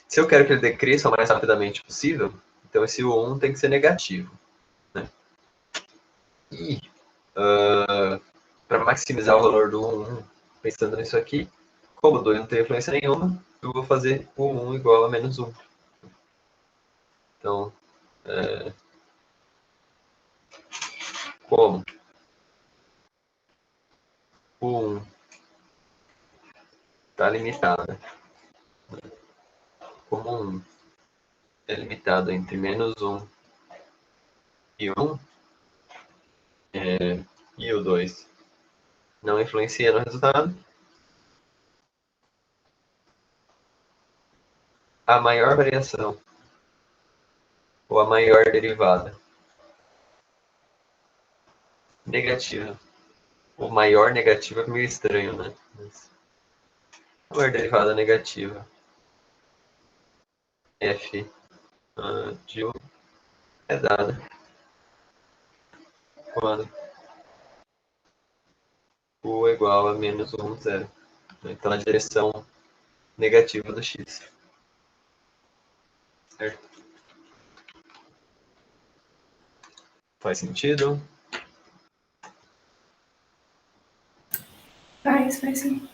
Se eu quero que ele decresça o mais rapidamente possível, então esse U1 tem que ser negativo. Né? E para maximizar o valor do 1, pensando nisso aqui, como o 2 não tem influência nenhuma, eu vou fazer o 1 igual a menos 1. Então, como o 1 está limitado, como o 1 é limitado entre menos 1 e 1, e o 2 não influencia no resultado, a maior variação ou a maior derivada negativa, o maior negativo é meio estranho, né? Mas a maior derivada negativa f de U é dada quando U é igual a menos 1, 0. Então, na direção negativa do x. Certo? Faz sentido? Faz sim.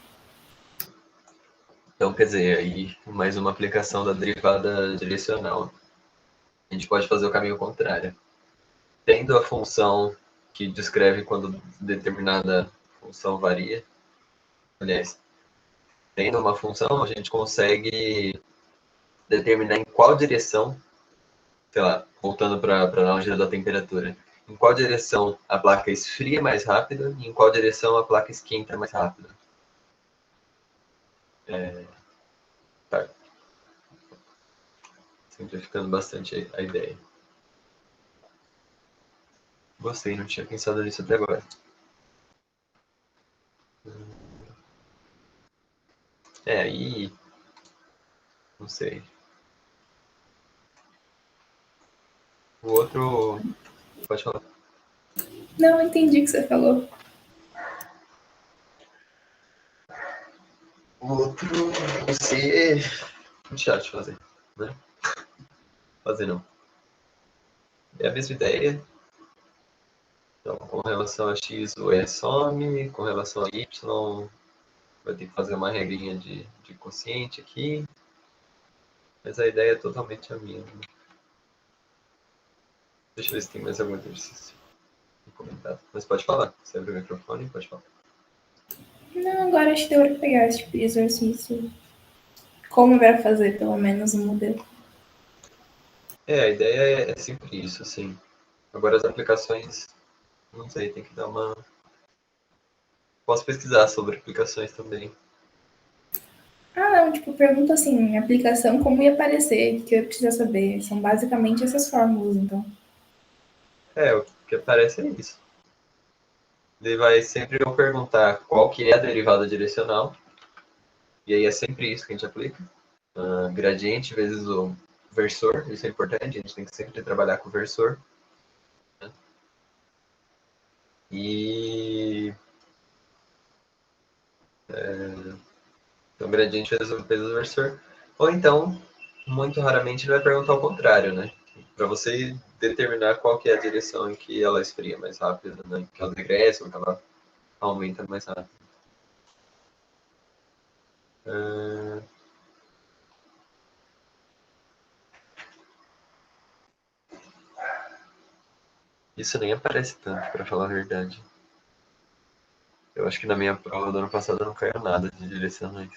Então, quer dizer, aí mais uma aplicação da derivada direcional. A gente pode fazer o caminho contrário. Tendo a função que descreve quando determinada função varia, aliás, tendo uma função, a gente consegue determinar em qual direção, sei lá, voltando para a analogia da temperatura, em qual direção a placa esfria mais rápido e em qual direção a placa esquenta mais rápido. Tá. Simplificando bastante a ideia. Gostei, não tinha pensado nisso até agora. Aí... Não sei. O outro... Pode falar. Não entendi o que você falou. O outro... Você... Muito chato de fazer, né? Fazer não. É a mesma ideia. Então, com relação a x, o E some. Com relação a y, vai ter que fazer uma regrinha de quociente aqui. Mas a ideia é totalmente a mesma. Deixa eu ver se tem mais algum exercício comentado. Mas pode falar. Você abre o microfone, pode falar. Não, agora acho que deu para pegar esse tipo de exercício. Como vai fazer, pelo menos, um modelo. A ideia é sempre isso, assim. Agora as aplicações, não sei, tem que dar uma... Posso pesquisar sobre aplicações também. Ah, não, tipo, pergunta assim, aplicação, como ia aparecer, o que eu preciso saber. São basicamente essas fórmulas, então. O que aparece é isso. Ele vai sempre perguntar qual que é a derivada direcional E aí é sempre isso que a gente aplica. Gradiente vezes o versor, isso é importante, a gente tem que sempre trabalhar com o versor. Né? E então, gradiente vezes o versor. Ou então, muito raramente, ele vai perguntar o contrário, né? Para você determinar qual que é a direção em que ela esfria mais rápido, né? Que ela regressa ou que ela aumenta mais rápido. Isso nem aparece tanto, para falar a verdade. Eu acho que na minha prova do ano passado não caiu nada de direcionais.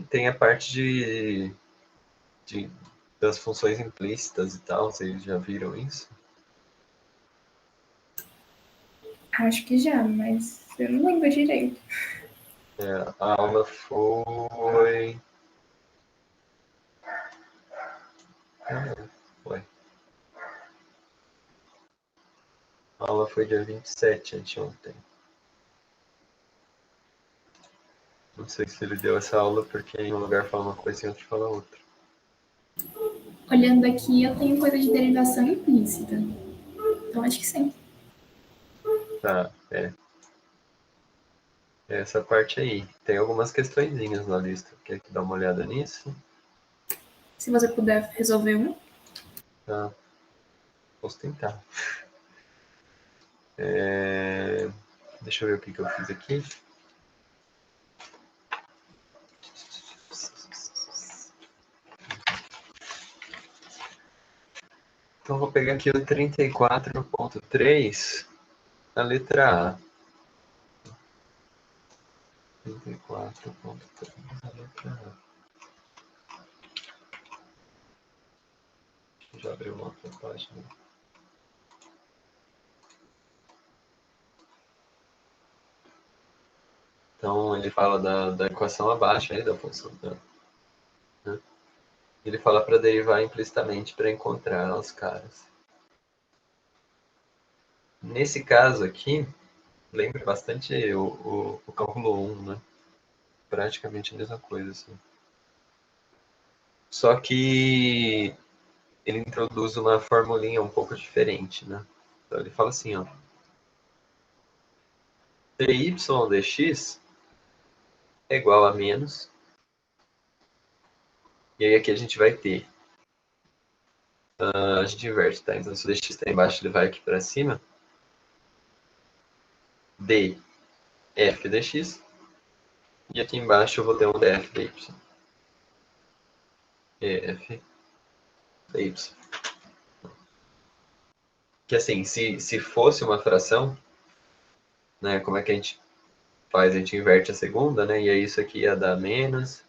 Tem a parte das funções implícitas e tal, vocês já viram isso? Acho que já, mas eu não lembro direito. A aula foi. Foi. A aula foi dia 27, anteontem. Não sei se ele deu essa aula porque em um lugar fala uma coisa e em outro fala outra. Olhando aqui, eu tenho coisa de derivação implícita. Então, acho que sim. Tá, essa parte aí. Tem algumas questõezinhas na lista. Quer dar uma olhada nisso? Se você puder resolver um. Tá. Posso tentar. Deixa eu ver o que eu fiz aqui. Então, vou pegar aqui o 34.3, a letra A. 34.3, a letra A. Já abriu uma outra página. Então, ele fala da equação abaixo aí, da função. Né? Ele fala para derivar implicitamente para encontrar os caras. Nesse caso aqui, lembra bastante o cálculo 1, né? Praticamente a mesma coisa, assim. Só que ele introduz uma formulinha um pouco diferente, né? Então ele fala assim, ó. dy dx é igual a menos. E aí aqui a gente vai ter. A gente inverte, tá? Então se o dx está embaixo, ele vai aqui para cima. df dx. E aqui embaixo eu vou ter um df dy. ef dy. Que assim, se fosse uma fração, né? Como é que a gente faz? A gente inverte a segunda, né? E aí isso aqui ia dar menos.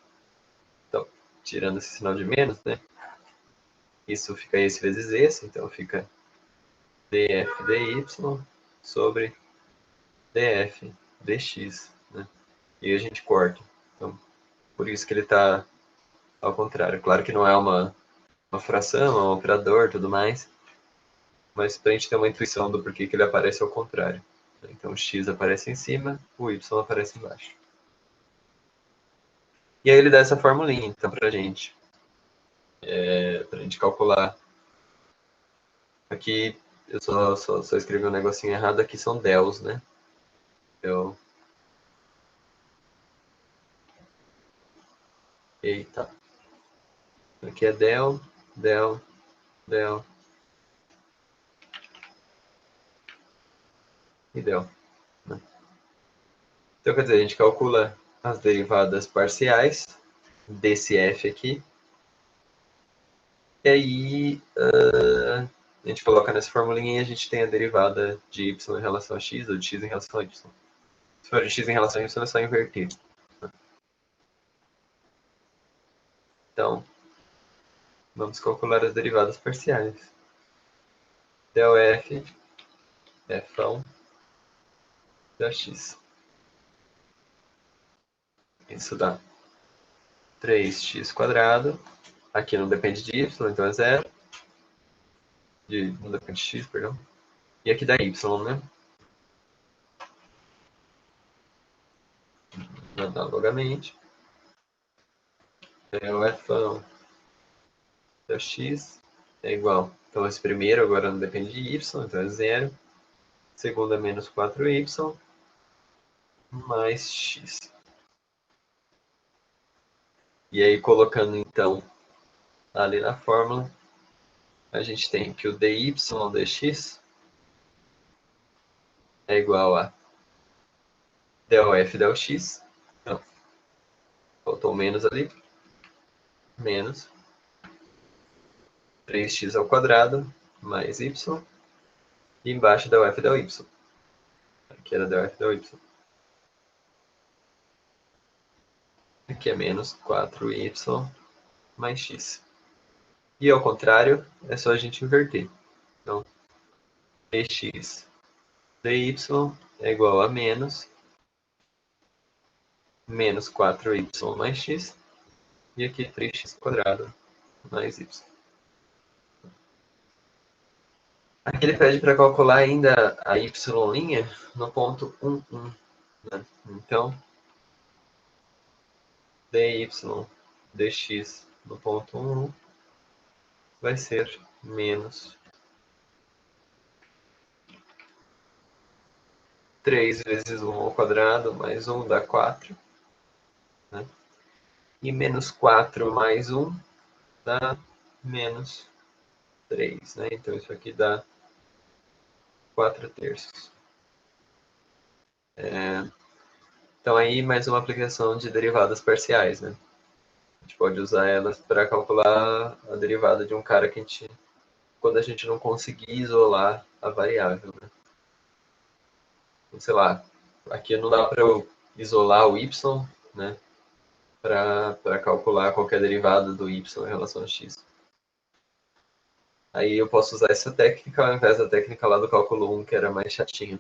Então, tirando esse sinal de menos, né? Isso fica esse vezes esse, então fica df dy sobre df dx, né? E a gente corta. Então, por isso que ele está ao contrário. Claro que não é uma fração, é um operador, tudo mais, mas para a gente ter uma intuição do porquê que ele aparece ao contrário. Então, o x aparece em cima, o y aparece embaixo. E aí ele dá essa formulinha, então, para a gente calcular. Aqui eu só escrevi um negocinho errado, aqui são dels, né? Eita. Aqui é del, del, del e del. Né? Então, quer dizer, a gente calcula as derivadas parciais desse f aqui. E aí, a gente coloca nessa formulinha e a gente tem a derivada de y em relação a x ou de x em relação a y. Se for de x em relação a y, é só inverter. Então, vamos calcular as derivadas parciais. Del f, f da x. Isso dá 3x². Aqui não depende de y, então é 0. Não depende de x, perdão. E aqui dá y, né? Analogamente. O f do x é igual. Então, esse primeiro agora não depende de y, então é 0. Segundo é menos 4y mais x. E aí, colocando, então, ali na fórmula, a gente tem que o dy dx é igual a del f del x. Então, faltou menos ali. Menos 3x² mais y. E embaixo del f del y. Aqui era del f del y. Aqui é menos 4y mais x. E ao contrário, é só a gente inverter. Então, dx dy é igual a menos 4y mais x. E aqui 3x² mais y. Aqui ele pede para calcular ainda a y' no ponto 1, 1. Né? Então, dy dx no ponto 1, 1 vai ser menos 3 vezes 1 ao quadrado mais 1 dá 4. Né? E menos 4 mais 1 dá menos 3. Né? Então, isso aqui dá 4/3. Então, aí mais uma aplicação de derivadas parciais. Né? A gente pode usar elas para calcular a derivada de um cara que quando a gente não conseguir isolar a variável. Né? Então, sei lá, aqui não dá para eu isolar o y, né? Para calcular qualquer derivada do y em relação a x. Aí eu posso usar essa técnica ao invés da técnica lá do cálculo 1, que era mais chatinho.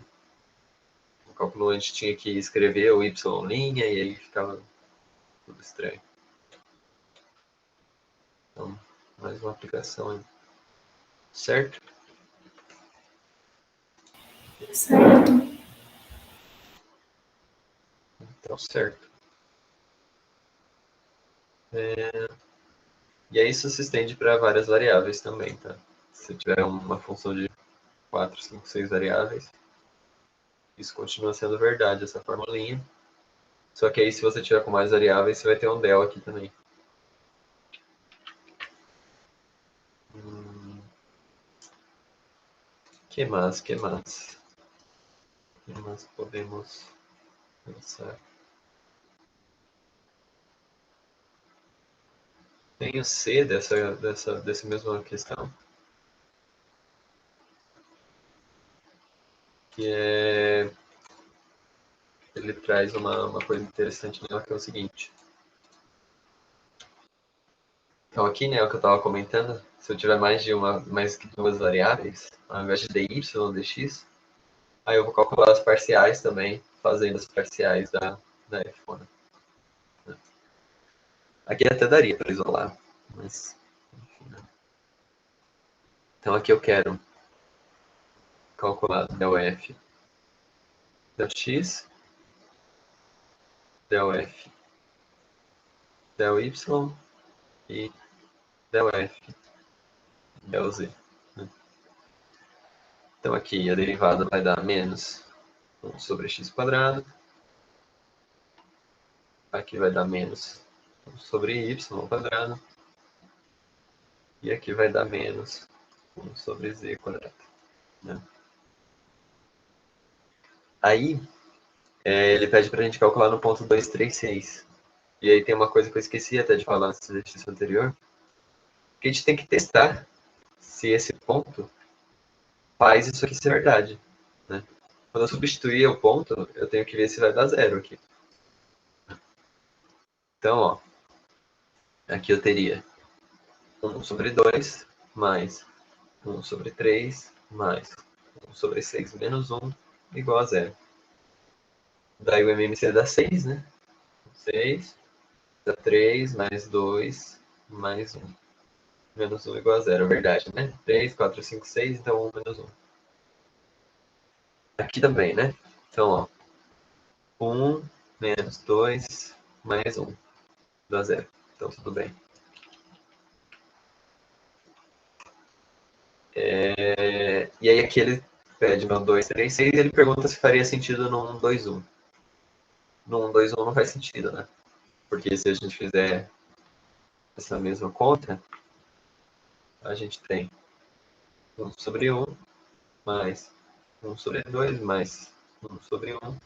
No cálculo 1 a gente tinha que escrever o y' e aí ficava tudo estranho. Então, mais uma aplicação aí. Certo? Certo. Então, certo. E aí isso se estende para várias variáveis também, tá? Se tiver uma função de 4, 5, 6 variáveis, isso continua sendo verdade, essa formulinha. Só que aí, se você tiver com mais variáveis, você vai ter um del aqui também. Que mais podemos pensar? Tem o C dessa mesma questão, que é... Ele traz uma coisa interessante nela, que é o seguinte. Então aqui, né, é o que eu estava comentando, se eu tiver mais que duas variáveis, ao invés de dy dx, aí eu vou calcular as parciais também, fazendo as parciais da f1. Aqui até daria para isolar, mas enfim, né? Então aqui eu quero calcular del f del x, del f del y e del f del z. Né? Então aqui a derivada vai dar menos 1 sobre x². Aqui vai dar menos 1 sobre y². E aqui vai dar menos 1 sobre z². Né? Aí, ele pede para a gente calcular no ponto 2, 3, 6. E aí tem uma coisa que eu esqueci até de falar nesse exercício anterior, que a gente tem que testar se esse ponto faz isso aqui ser verdade. Né? Quando eu substituir o ponto, eu tenho que ver se vai dar 0 aqui. Então, ó, aqui eu teria 1 sobre 2 mais 1 sobre 3 mais 1 sobre 6 menos 1 igual a 0. Daí o MMC dá 6, né? 6. Dá 3 mais 2 mais 1. Menos 1 igual a 0, é verdade, né? 3, 4, 5, 6, então 1 menos 1. Aqui também, né? Então, ó, 1 menos 2 mais 1 dá 0. Então, tudo bem. E aí aqui ele pede no 2, 3, 6 e ele pergunta se faria sentido no 1, 2, 1. No 1, 2, 1 não faz sentido, né? Porque se a gente fizer essa mesma conta, a gente tem 1 sobre 1 mais 1 sobre 2 mais 1 sobre 1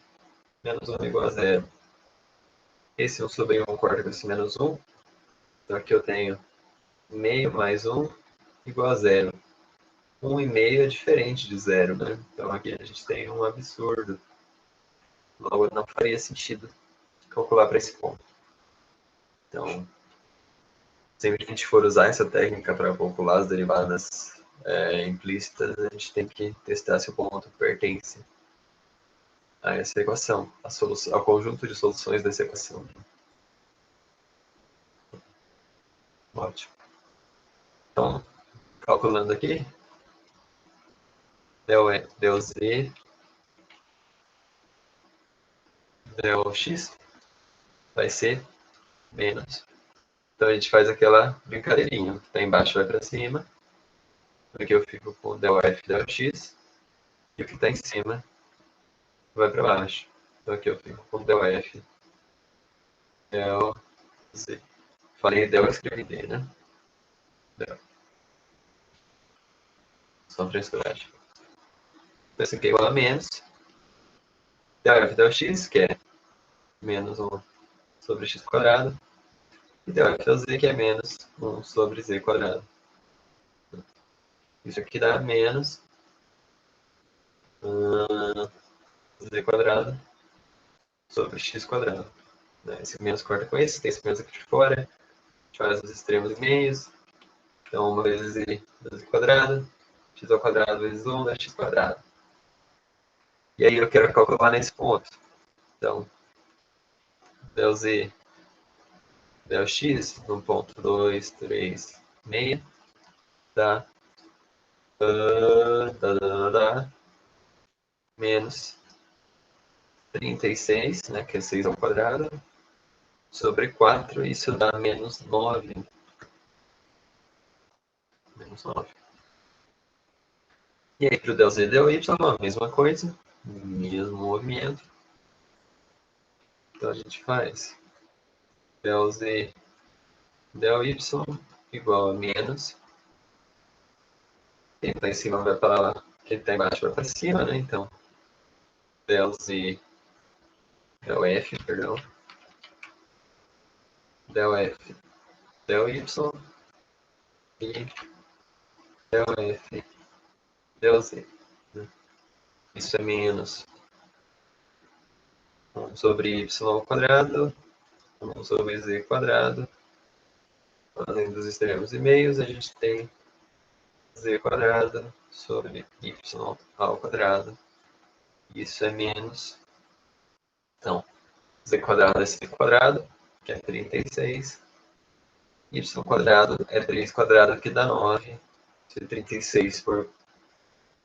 menos 1 igual a 0. Esse 1 sobre 1 corta com esse menos 1. Então aqui eu tenho meio mais 1 igual a 0. 1,5 é diferente de 0, né? Então aqui a gente tem um absurdo. Logo, não faria sentido calcular para esse ponto. Então, sempre que a gente for usar essa técnica para calcular as derivadas implícitas, a gente tem que testar se o ponto pertence a essa equação, ao conjunto de soluções dessa equação. Ótimo. Então, calculando aqui, del z, del x vai ser menos. Então a gente faz aquela brincadeirinha. O que está embaixo vai para cima. Aqui eu fico com del f, del x. E o que está em cima vai para baixo. Então aqui eu fico com del f, del z. Falei del, escrevi d, né? Del. Só para escrever. Então isso aqui é igual a menos. Del f, del x, que é menos 1 sobre x quadrado. E del f, del z, que é menos 1 sobre z quadrado. Isso aqui dá menos z quadrado sobre x quadrado. Esse menos corta com esse, tem esse menos aqui de fora. A gente faz os extremos e meios. Então, 1 vezes z quadrado, x ao quadrado vezes 1 dá x quadrado. E aí eu quero calcular nesse ponto. Então, del z, del x, no ponto 2, 3, meia, dá menos 36, né, que é 6 ao quadrado, sobre 4, isso dá menos 9. Menos 9. E aí para o del z, del y, a mesma coisa, mesmo movimento. Então a gente faz del z, del y igual a menos. Quem está em cima vai para lá, quem está embaixo vai para cima, né? Então, del z, del f, perdão, del f, del y e del f, del z. Isso é menos 1 sobre y ao quadrado, 1 sobre z quadrado. Além dos extremos e meios, a gente tem z quadrado sobre y ao quadrado. Isso é menos. Então, z quadrado é c quadrado, que é 36. Y quadrado é 3 quadrado, que dá 9. Se 36 por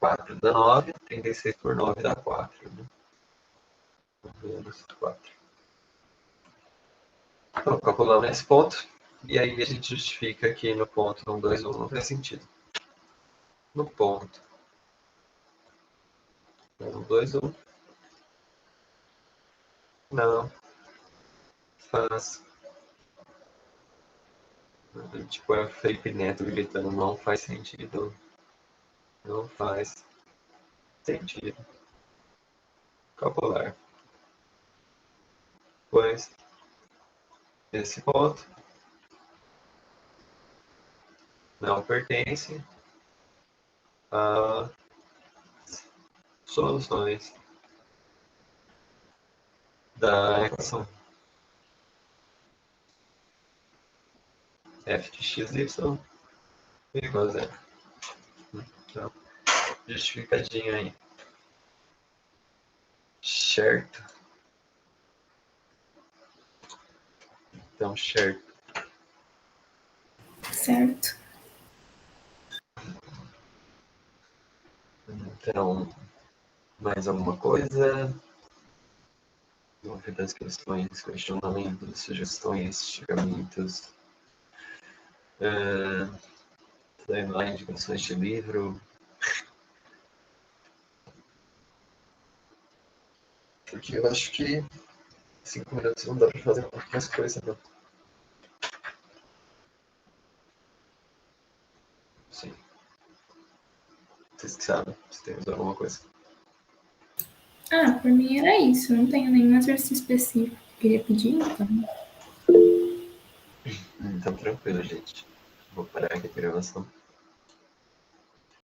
4 dá 9. 36 por 9 dá 4. Né? Menos 4. Então, calculamos esse ponto. E aí a gente justifica que no ponto 1, 2, 1 não faz sentido. No ponto 1, 2, 1 não faz. Tipo, é o Felipe Neto gritando, não faz sentido. Não faz sentido. Calcular. Pois esse ponto não pertence a soluções da equação f de x, y igual a 0. Então, justificadinho aí. Certo? Então, Então, certo. Certo. Então, mais alguma coisa? Dúvidas, questões, questionamentos, sugestões, xingamentos, timeline, indicações de livro. Porque eu acho que 5 minutos não dá para fazer muito mais coisa, não. Sim. Vocês que sabem, se tem mais alguma coisa. Ah, por mim era isso. Não tenho nenhum exercício específico que eu queria pedir, então. Então, tranquilo, gente. Vou parar aqui a gravação.